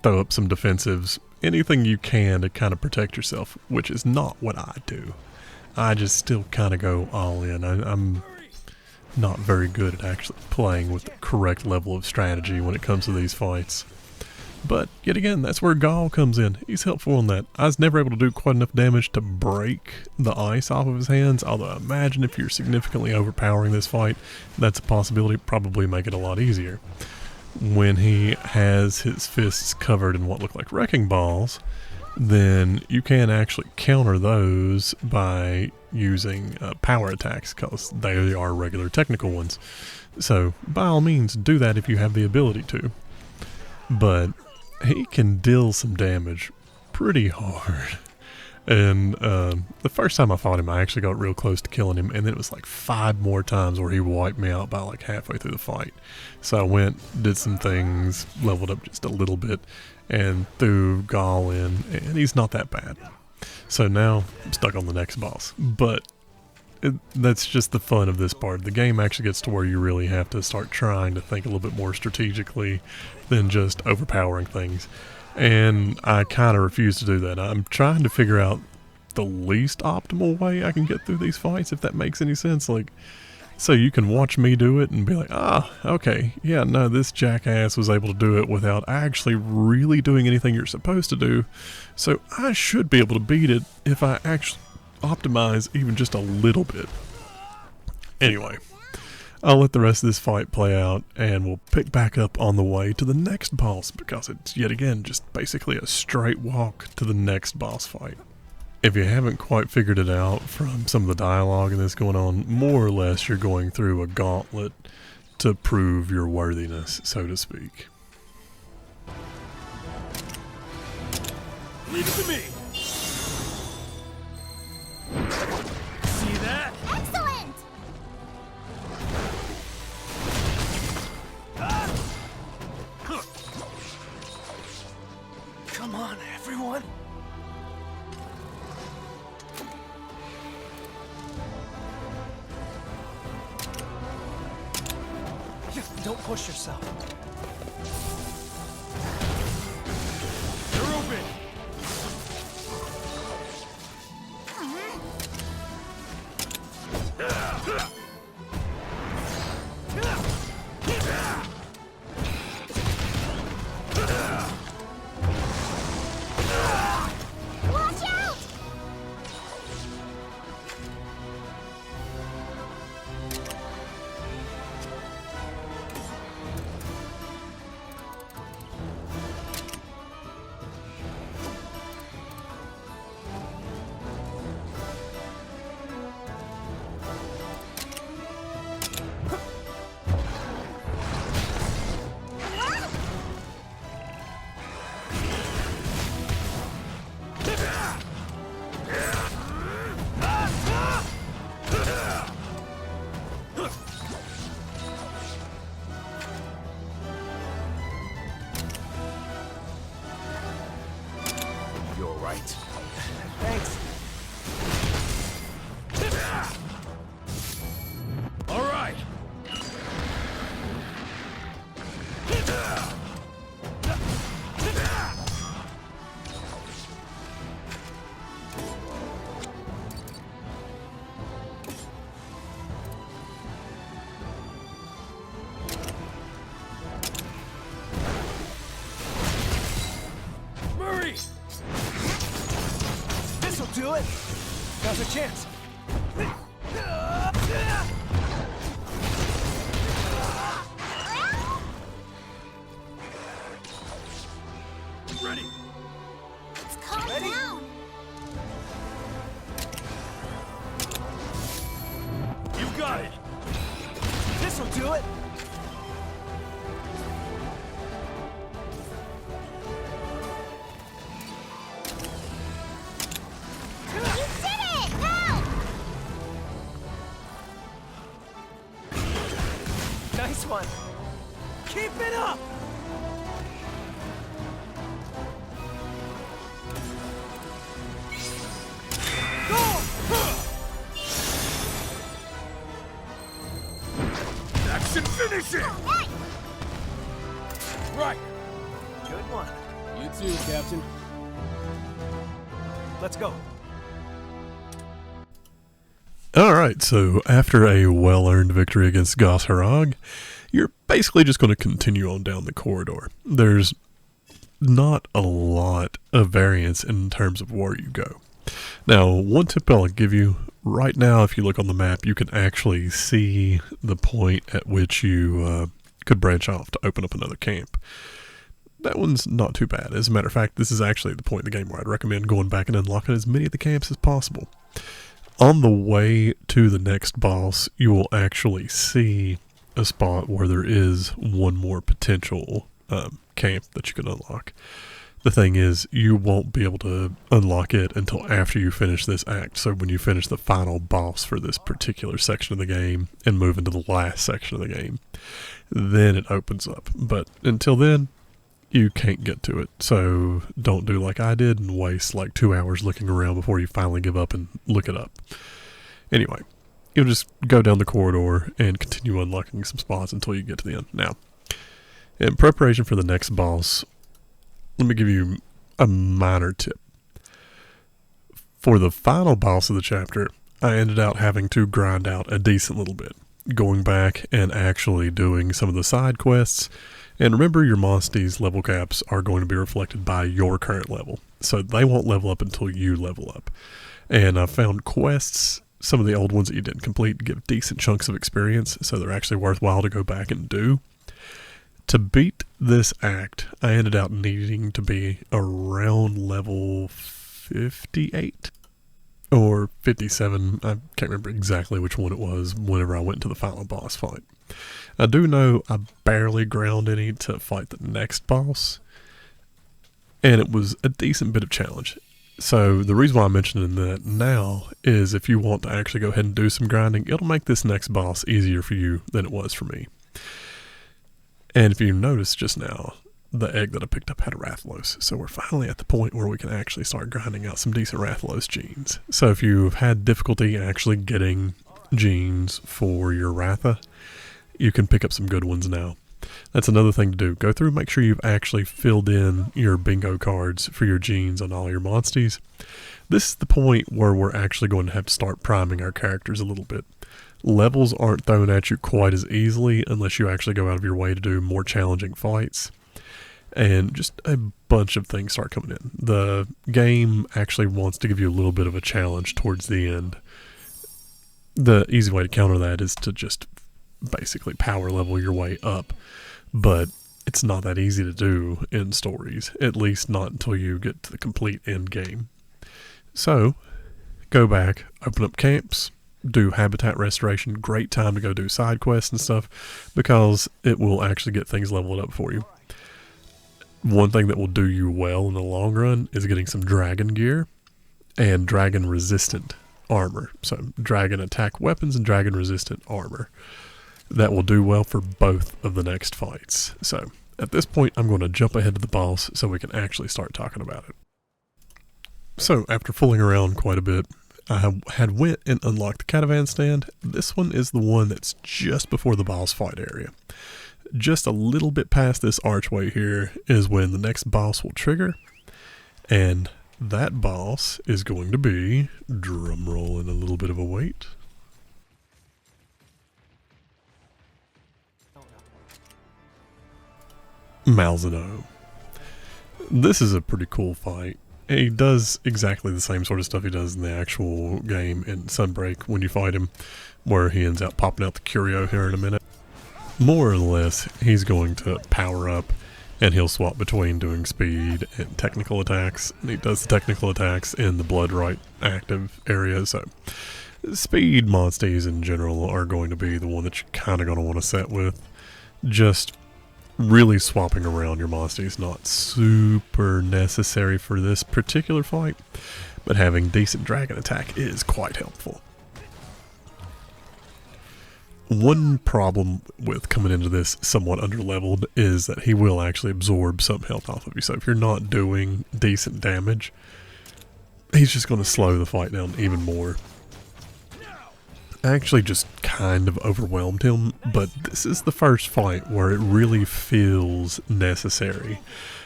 up some defensives, anything you can to kind of protect yourself, which is not what I do. I just still kind of go all in. I'm not very good at actually playing with the correct level of strategy when it comes to these fights. But yet again, that's where Gaul comes in. He's helpful in that. I was never able to do quite enough damage to break the ice off of his hands, although I imagine if you're significantly overpowering this fight, that's a possibility. Probably make it a lot easier. When he has his fists covered in what look like wrecking balls, then you can actually counter those by using power attacks, because they are regular technical ones. So by all means, do that if you have the ability to. But he can deal some damage pretty hard. And the first time I fought him, I actually got real close to killing him, and then it was like 5 more times where he wiped me out by like halfway through the fight. So I went, did some things, leveled up just a little bit, and threw Gaul in, and he's not that bad. So now I'm stuck on the next boss. But that's just the fun of this part. The game actually gets to where you really have to start trying to think a little bit more strategically than just overpowering things. And I kind of refuse to do that. I'm trying to figure out the least optimal way I can get through these fights, if that makes any sense. Like, so you can watch me do it and be like, okay, yeah, no, this jackass was able to do it without actually really doing anything you're supposed to do. So I should be able to beat it if I actually optimize even just a little bit. Anyway, I'll let the rest of this fight play out, and we'll pick back up on the way to the next boss, because it's yet again just basically a straight walk to the next boss fight. If you haven't quite figured it out from some of the dialogue and this going on, more or less you're going through a gauntlet to prove your worthiness, so to speak. Leave it to me! See that? Excellent! Come on, everyone! Don't push yourself. You're open! Watch out! right. Thanks. All right. Murray! This'll do it. Now's a chance. Ready. Let's calm Ready? down. You got it. This'll do it. You did it! Help! Nice one. Keep it up. Action finish it! Hey! Right. Good one. You too, Captain. Let's go. Alright, so after a well-earned victory against Goss Harag, you're basically just going to continue on down the corridor. There's not a lot of variance in terms of where you go. Now, one tip I'll give you, right now if you look on the map, you can actually see the point at which you could branch off to open up another camp. That one's not too bad. As a matter of fact, this is actually the point in the game where I'd recommend going back and unlocking as many of the camps as possible. On the way to the next boss, you will actually see a spot where there is one more potential camp that you can unlock. The thing is, you won't be able to unlock it until after you finish this act. So when you finish the final boss for this particular section of the game and move into the last section of the game, then it opens up. But until then, you can't get to it. So don't do like I did and waste like 2 hours looking around before you finally give up and look it up. Anyway, you'll just go down the corridor and continue unlocking some spots until you get to the end. Now, in preparation for the next boss, let me give you a minor tip. For the final boss of the chapter, I ended up having to grind out a decent little bit, going back and actually doing some of the side quests. And remember, your monstie's level caps are going to be reflected by your current level, so they won't level up until you level up. And I found quests, some of the old ones that you didn't complete, give decent chunks of experience, so they're actually worthwhile to go back and do. To beat this act, I ended up needing to be around level 58 or 57. I can't remember exactly which one it was whenever I went to the final boss fight. I do know I barely ground any to fight the next boss, and it was a decent bit of challenge. So the reason why I'm mentioning that now is if you want to actually go ahead and do some grinding, it'll make this next boss easier for you than it was for me. And if you notice just now, the egg that I picked up had a Rathalos. So we're finally at the point where we can actually start grinding out some decent Rathalos genes. So if you've had difficulty actually getting genes for your Ratha, you can pick up some good ones now. That's another thing to do. Go through and make sure you've actually filled in your bingo cards for your genes on all your monsties. This is the point where we're actually going to have to start priming our characters a little bit. Levels aren't thrown at you quite as easily unless you actually go out of your way to do more challenging fights. And just a bunch of things start coming in. The game actually wants to give you a little bit of a challenge towards the end. The easy way to counter that is to just basically power level your way up. But it's not that easy to do in stories, at least not until you get to the complete end game. So, go back, open up camps, do habitat restoration. Great time to go do side quests and stuff because it will actually get things leveled up for you. One thing that will do you well in the long run is getting some dragon gear and dragon resistant armor. So dragon attack weapons and dragon resistant armor. That will do well for both of the next fights. So at this point I'm going to jump ahead to the boss so we can actually start talking about it. So after fooling around quite a bit, I had went and unlocked the catavan stand. This one is the one that's just before the boss fight area. Just a little bit past this archway here is when the next boss will trigger. And that boss is going to be, drum roll in a little bit of a wait, Malzeno. This is a pretty cool fight. He does exactly the same sort of stuff he does in the actual game in Sunbreak when you fight him, where he ends up popping out the curio here in a minute. More or less, he's going to power up, and he'll swap between doing speed and technical attacks. And he does the technical attacks in the blood right active area, so speed monsties in general are going to be the one that you're kind of going to want to set with. Just really swapping around your monstie is not super necessary for this particular fight, but having decent dragon attack is quite helpful. One problem with coming into this somewhat underleveled is that he will actually absorb some health off of you, so if you're not doing decent damage, he's just going to slow the fight down even more. I actually just kind of overwhelmed him, but this is the first fight where it really feels necessary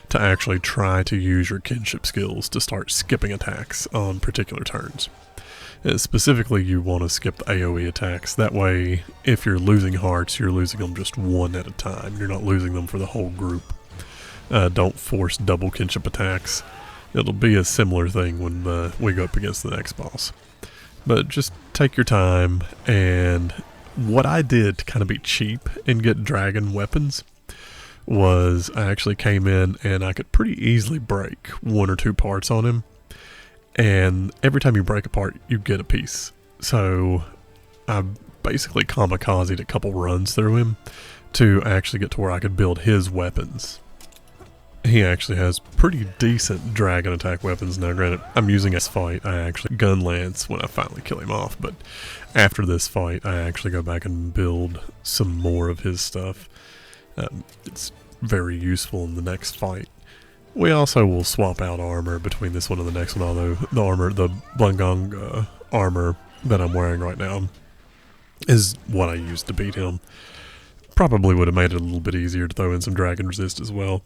to actually try to use your kinship skills to start skipping attacks on particular turns. Specifically, you want to skip the AoE attacks. That way, if you're losing hearts, you're losing them just one at a time. You're not losing them for the whole group. Don't force double kinship attacks. It'll be a similar thing when we go up against the next boss. But just take your time, and what I did to kind of be cheap and get dragon weapons was I actually came in and I could pretty easily break one or two parts on him, and every time you break a part you get a piece. So I basically kamikazed a couple runs through him to actually get to where I could build his weapons. He actually has pretty decent dragon attack weapons. Now granted, I'm using this fight, I actually gun lance when I finally kill him off, but after this fight I actually go back and build some more of his stuff. It's very useful in the next fight. We also will swap out armor between this one and the next one, although the Blangonga armor that I'm wearing right now is what I used to beat him. Probably would have made it a little bit easier to throw in some dragon resist as well.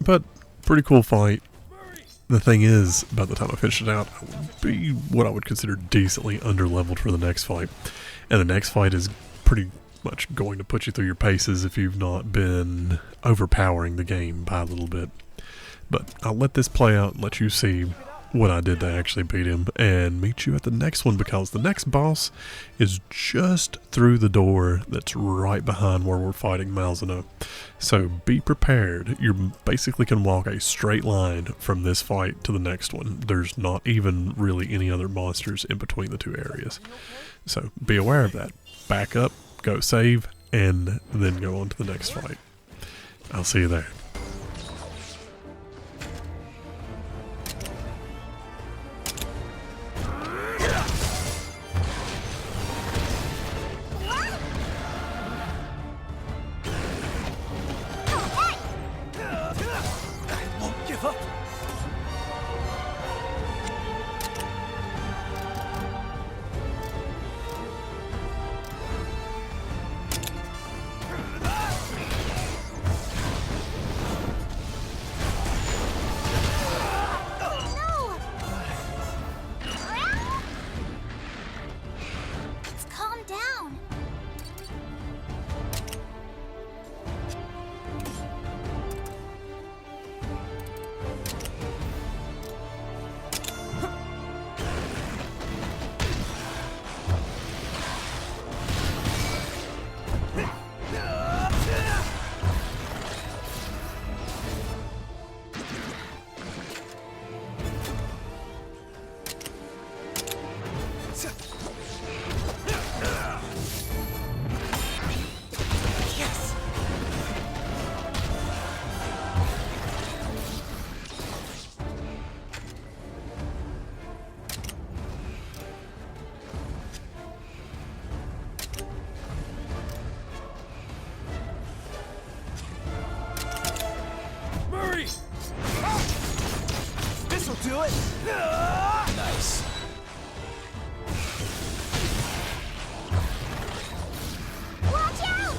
But, pretty cool fight. The thing is, by the time I finish it out, I would be what I would consider decently underleveled for the next fight. And the next fight is pretty much going to put you through your paces if you've not been overpowering the game by a little bit. But I'll let this play out and let you see what I did to actually beat him, and meet you at the next one, because the next boss is just through the door that's right behind where we're fighting Malzeno. So be prepared. You basically can walk a straight line from this fight to the next one. There's not even really any other monsters in between the two areas. So be aware of that. Back up, go save, and then go on to the next fight. I'll see you there. Nice. Watch out!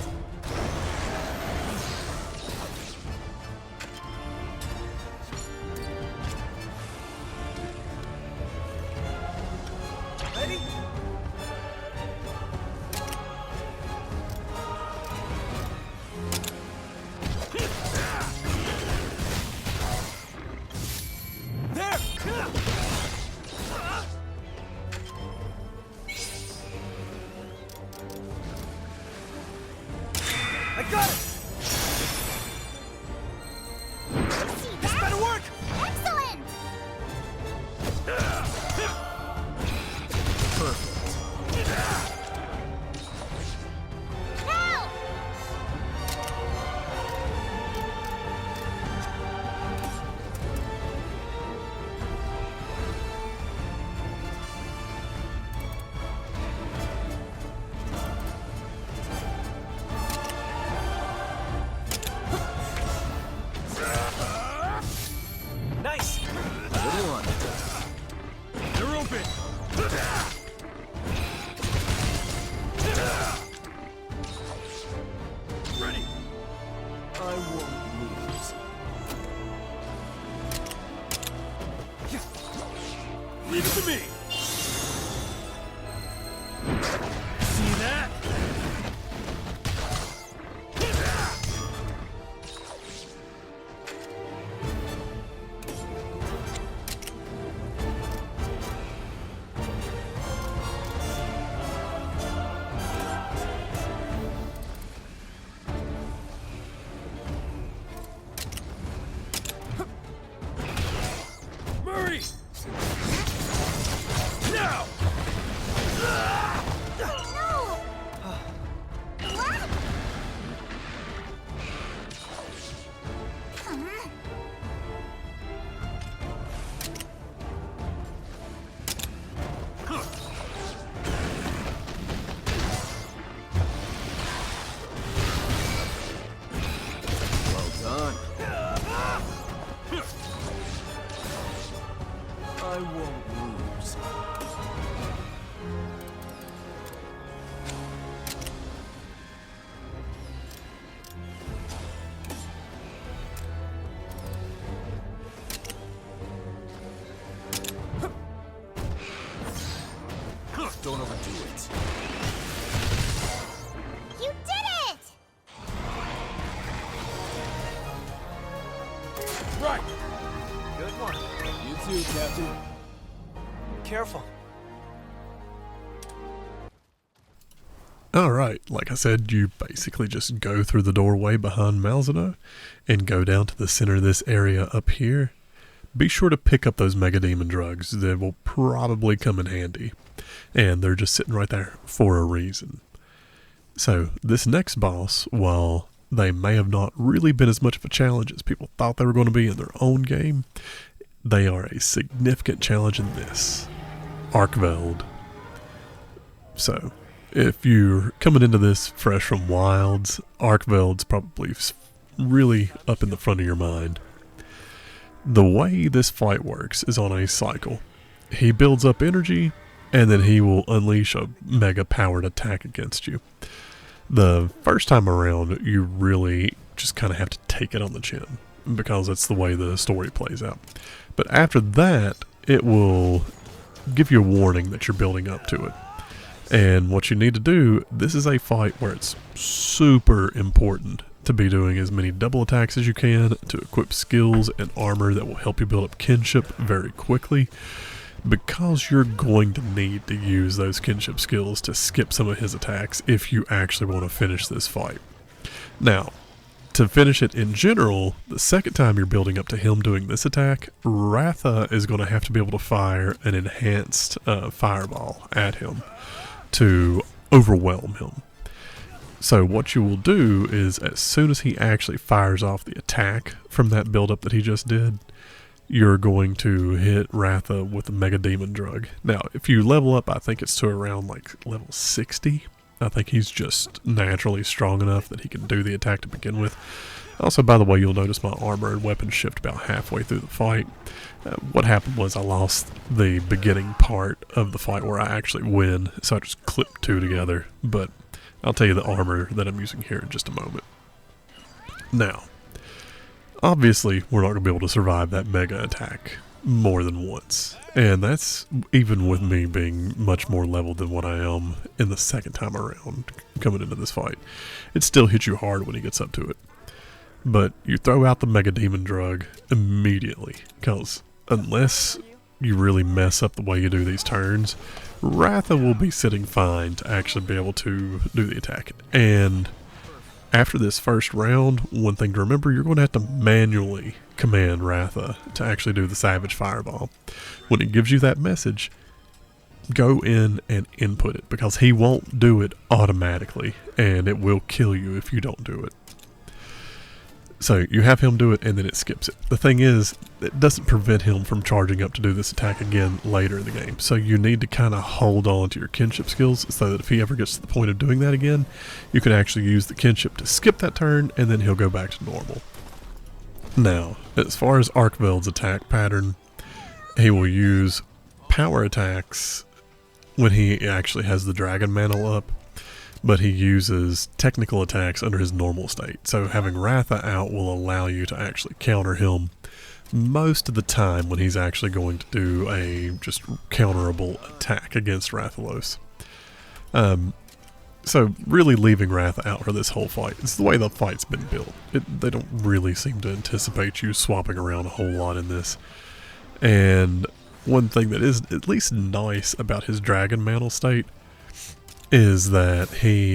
Ready? There! I got it! See This that? better work! Excellent! Perfect. Now! Nice! Good one. They're open! Ready! I won't lose. Leave it to me! See that? Murray! Now! No! What? Well done. I won't lose. Don't overdo it. You did it! Right! Good one. You too, Captain. Careful. Alright, like I said, you basically just go through the doorway behind Malzeno and go down to the center of this area up here. Be sure to pick up those Mega Demon drugs. They will probably come in handy. And they're just sitting right there for a reason. So, this next boss, while they may have not really been as much of a challenge as people thought they were going to be in their own game, they are a significant challenge in this. Arkveld. So, if you're coming into this fresh from Wilds, Arkveld's probably really up in the front of your mind. The way this fight works is on a cycle. He builds up energy, and then he will unleash a mega powered attack against you. The first time around, you really just kind of have to take it on the chin, because that's the way the story plays out. But after that, it will give you a warning that you're building up to it. And what you need to do, this is a fight where it's super important to be doing as many double attacks as you can to equip skills and armor that will help you build up kinship very quickly, because you're going to need to use those kinship skills to skip some of his attacks if you actually want to finish this fight. Now, to finish it in general, the second time you're building up to him doing this attack, Ratha is going to have to be able to fire an enhanced fireball at him to overwhelm him. So what you will do is, as soon as he actually fires off the attack from that buildup that he just did, you're going to hit Ratha with a Mega Demon drug. Now, if you level up, I think it's to around like level 60. I think he's just naturally strong enough that he can do the attack to begin with. Also, by the way, you'll notice my armor and weapons shift about halfway through the fight. What happened was I lost the beginning part of the fight where I actually win, so I just clipped two together. But I'll tell you the armor that I'm using here in just a moment. Now, obviously, we're not going to be able to survive that mega attack more than once. And that's even with me being much more leveled than what I am in the second time around coming into this fight. It still hits you hard when he gets up to it. But you throw out the Mega Demon Drug immediately, because unless you really mess up the way you do these turns, Ratha will be sitting fine to actually be able to do the attack. And after this first round, one thing to remember, you're going to have to manually command Ratha to actually do the Savage Fireball. When it gives you that message, go in and input it, because he won't do it automatically, and it will kill you if you don't do it. So you have him do it, and then it skips it. The thing is, it doesn't prevent him from charging up to do this attack again later in the game. So you need to kind of hold on to your kinship skills so that if he ever gets to the point of doing that again, you can actually use the kinship to skip that turn, and then he'll go back to normal. Now, as far as Arkveld's attack pattern, he will use power attacks when he actually has the dragon mantle up, but he uses technical attacks under his normal state. So having Ratha out will allow you to actually counter him most of the time when he's actually going to do a just counterable attack against Rathalos. So really leaving Ratha out for this whole fight. It's the way the fight's been built. They don't really seem to anticipate you swapping around a whole lot in this. And one thing that is at least nice about his dragon mantle state is that he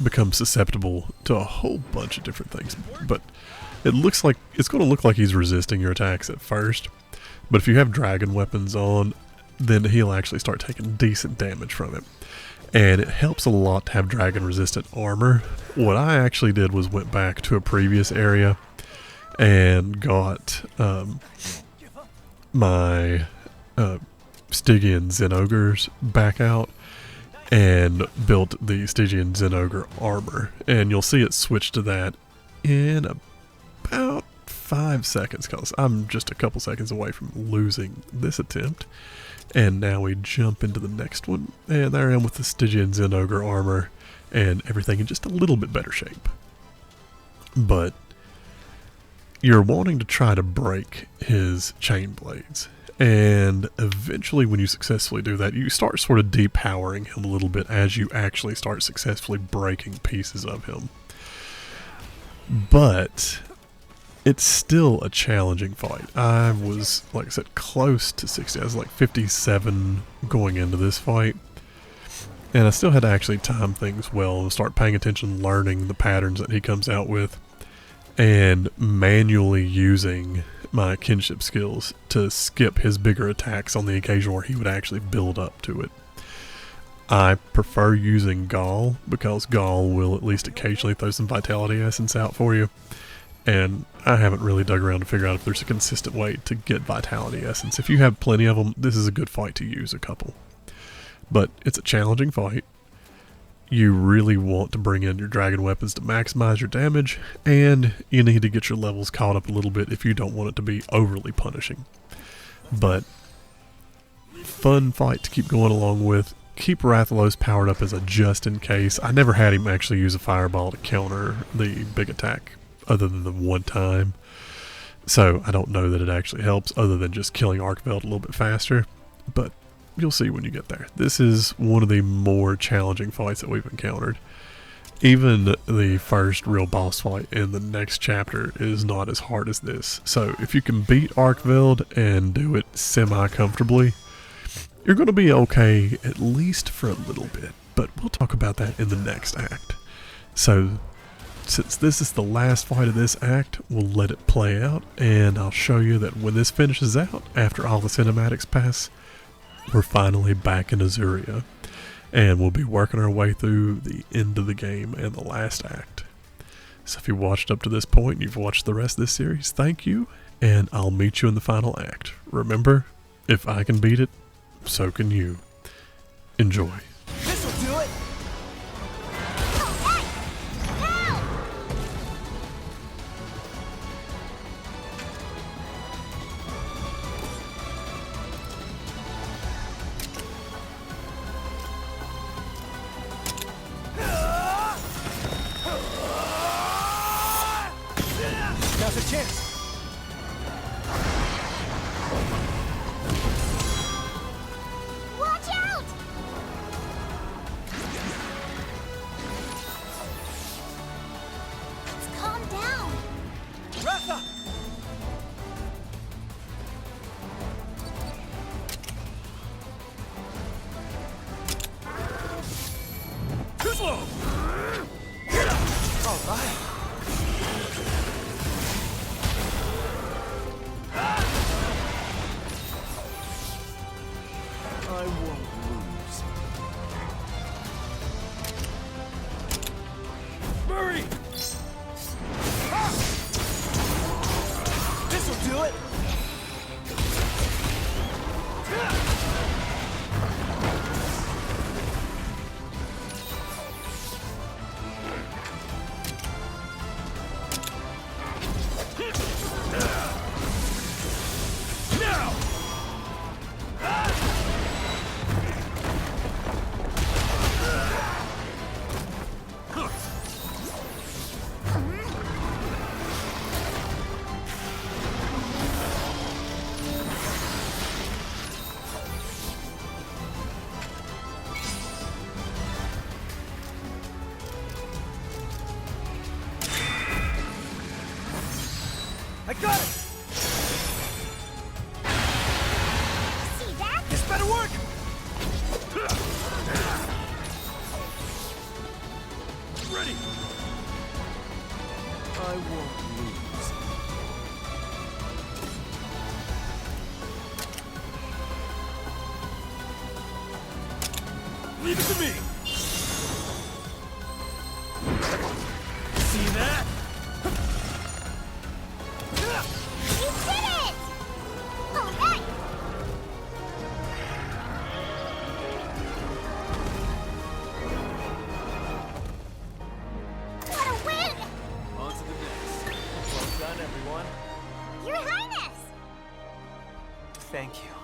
becomes susceptible to a whole bunch of different things. But it looks like it's going to look like he's resisting your attacks at first. But if you have dragon weapons on, then he'll actually start taking decent damage from it. And it helps a lot to have dragon resistant armor. What I actually did was went back to a previous area and got my Stygian Zenogres back out and built the Stygian Zenogre armor. And you'll see it switch to that in about 5 seconds, because I'm just a couple seconds away from losing this attempt. And now we jump into the next one, and there I am with the Stygian Zenogre armor and everything in just a little bit better shape. But you're wanting to try to break his chain blades. And eventually when you successfully do that, you start sort of depowering him a little bit as you actually start successfully breaking pieces of him. But it's still a challenging fight. I was, like I said, close to 60. I was like 57 going into this fight. And I still had to actually time things well and start paying attention, learning the patterns that he comes out with, and manually using my kinship skills to skip his bigger attacks on the occasion where he would actually build up to it. I prefer using Gaul, because Gaul will at least occasionally throw some vitality essence out for you. And I haven't really dug around to figure out if there's a consistent way to get vitality essence. If you have plenty of them, this is a good fight to use a couple. But it's a challenging fight. You really want to bring in your dragon weapons to maximize your damage, and you need to get your levels caught up a little bit if you don't want it to be overly punishing. But fun fight to keep going along with. Keep Rathalos powered up as a just in case. I never had him actually use a fireball to counter the big attack other than the one time. So I don't know that it actually helps other than just killing Arkveld a little bit faster. But you'll see when you get there. This is one of the more challenging fights that we've encountered. Even the first real boss fight in the next chapter is not as hard as this. So if you can beat Arkveld and do it semi-comfortably, you're going to be okay at least for a little bit. But we'll talk about that in the next act. So since this is the last fight of this act, we'll let it play out, and I'll show you that when this finishes out, after all the cinematics pass, we're finally back in Azuria, and we'll be working our way through the end of the game and the last act. So if you watched up to this point and you've watched the rest of this series, thank you, and I'll meet you in the final act. Remember, if I can beat it, so can you. Enjoy. This'll do it! Now's a chance. Watch out! Let's calm down. Ratha! Too slow! All right. I won't lose. Murray! This'll do it! Now! I got it! See that? This better work! Ready! I won't lose. Leave it to me! See that? You did it! All right! What a win! On to the next. Well done, everyone. Your Highness! Thank you.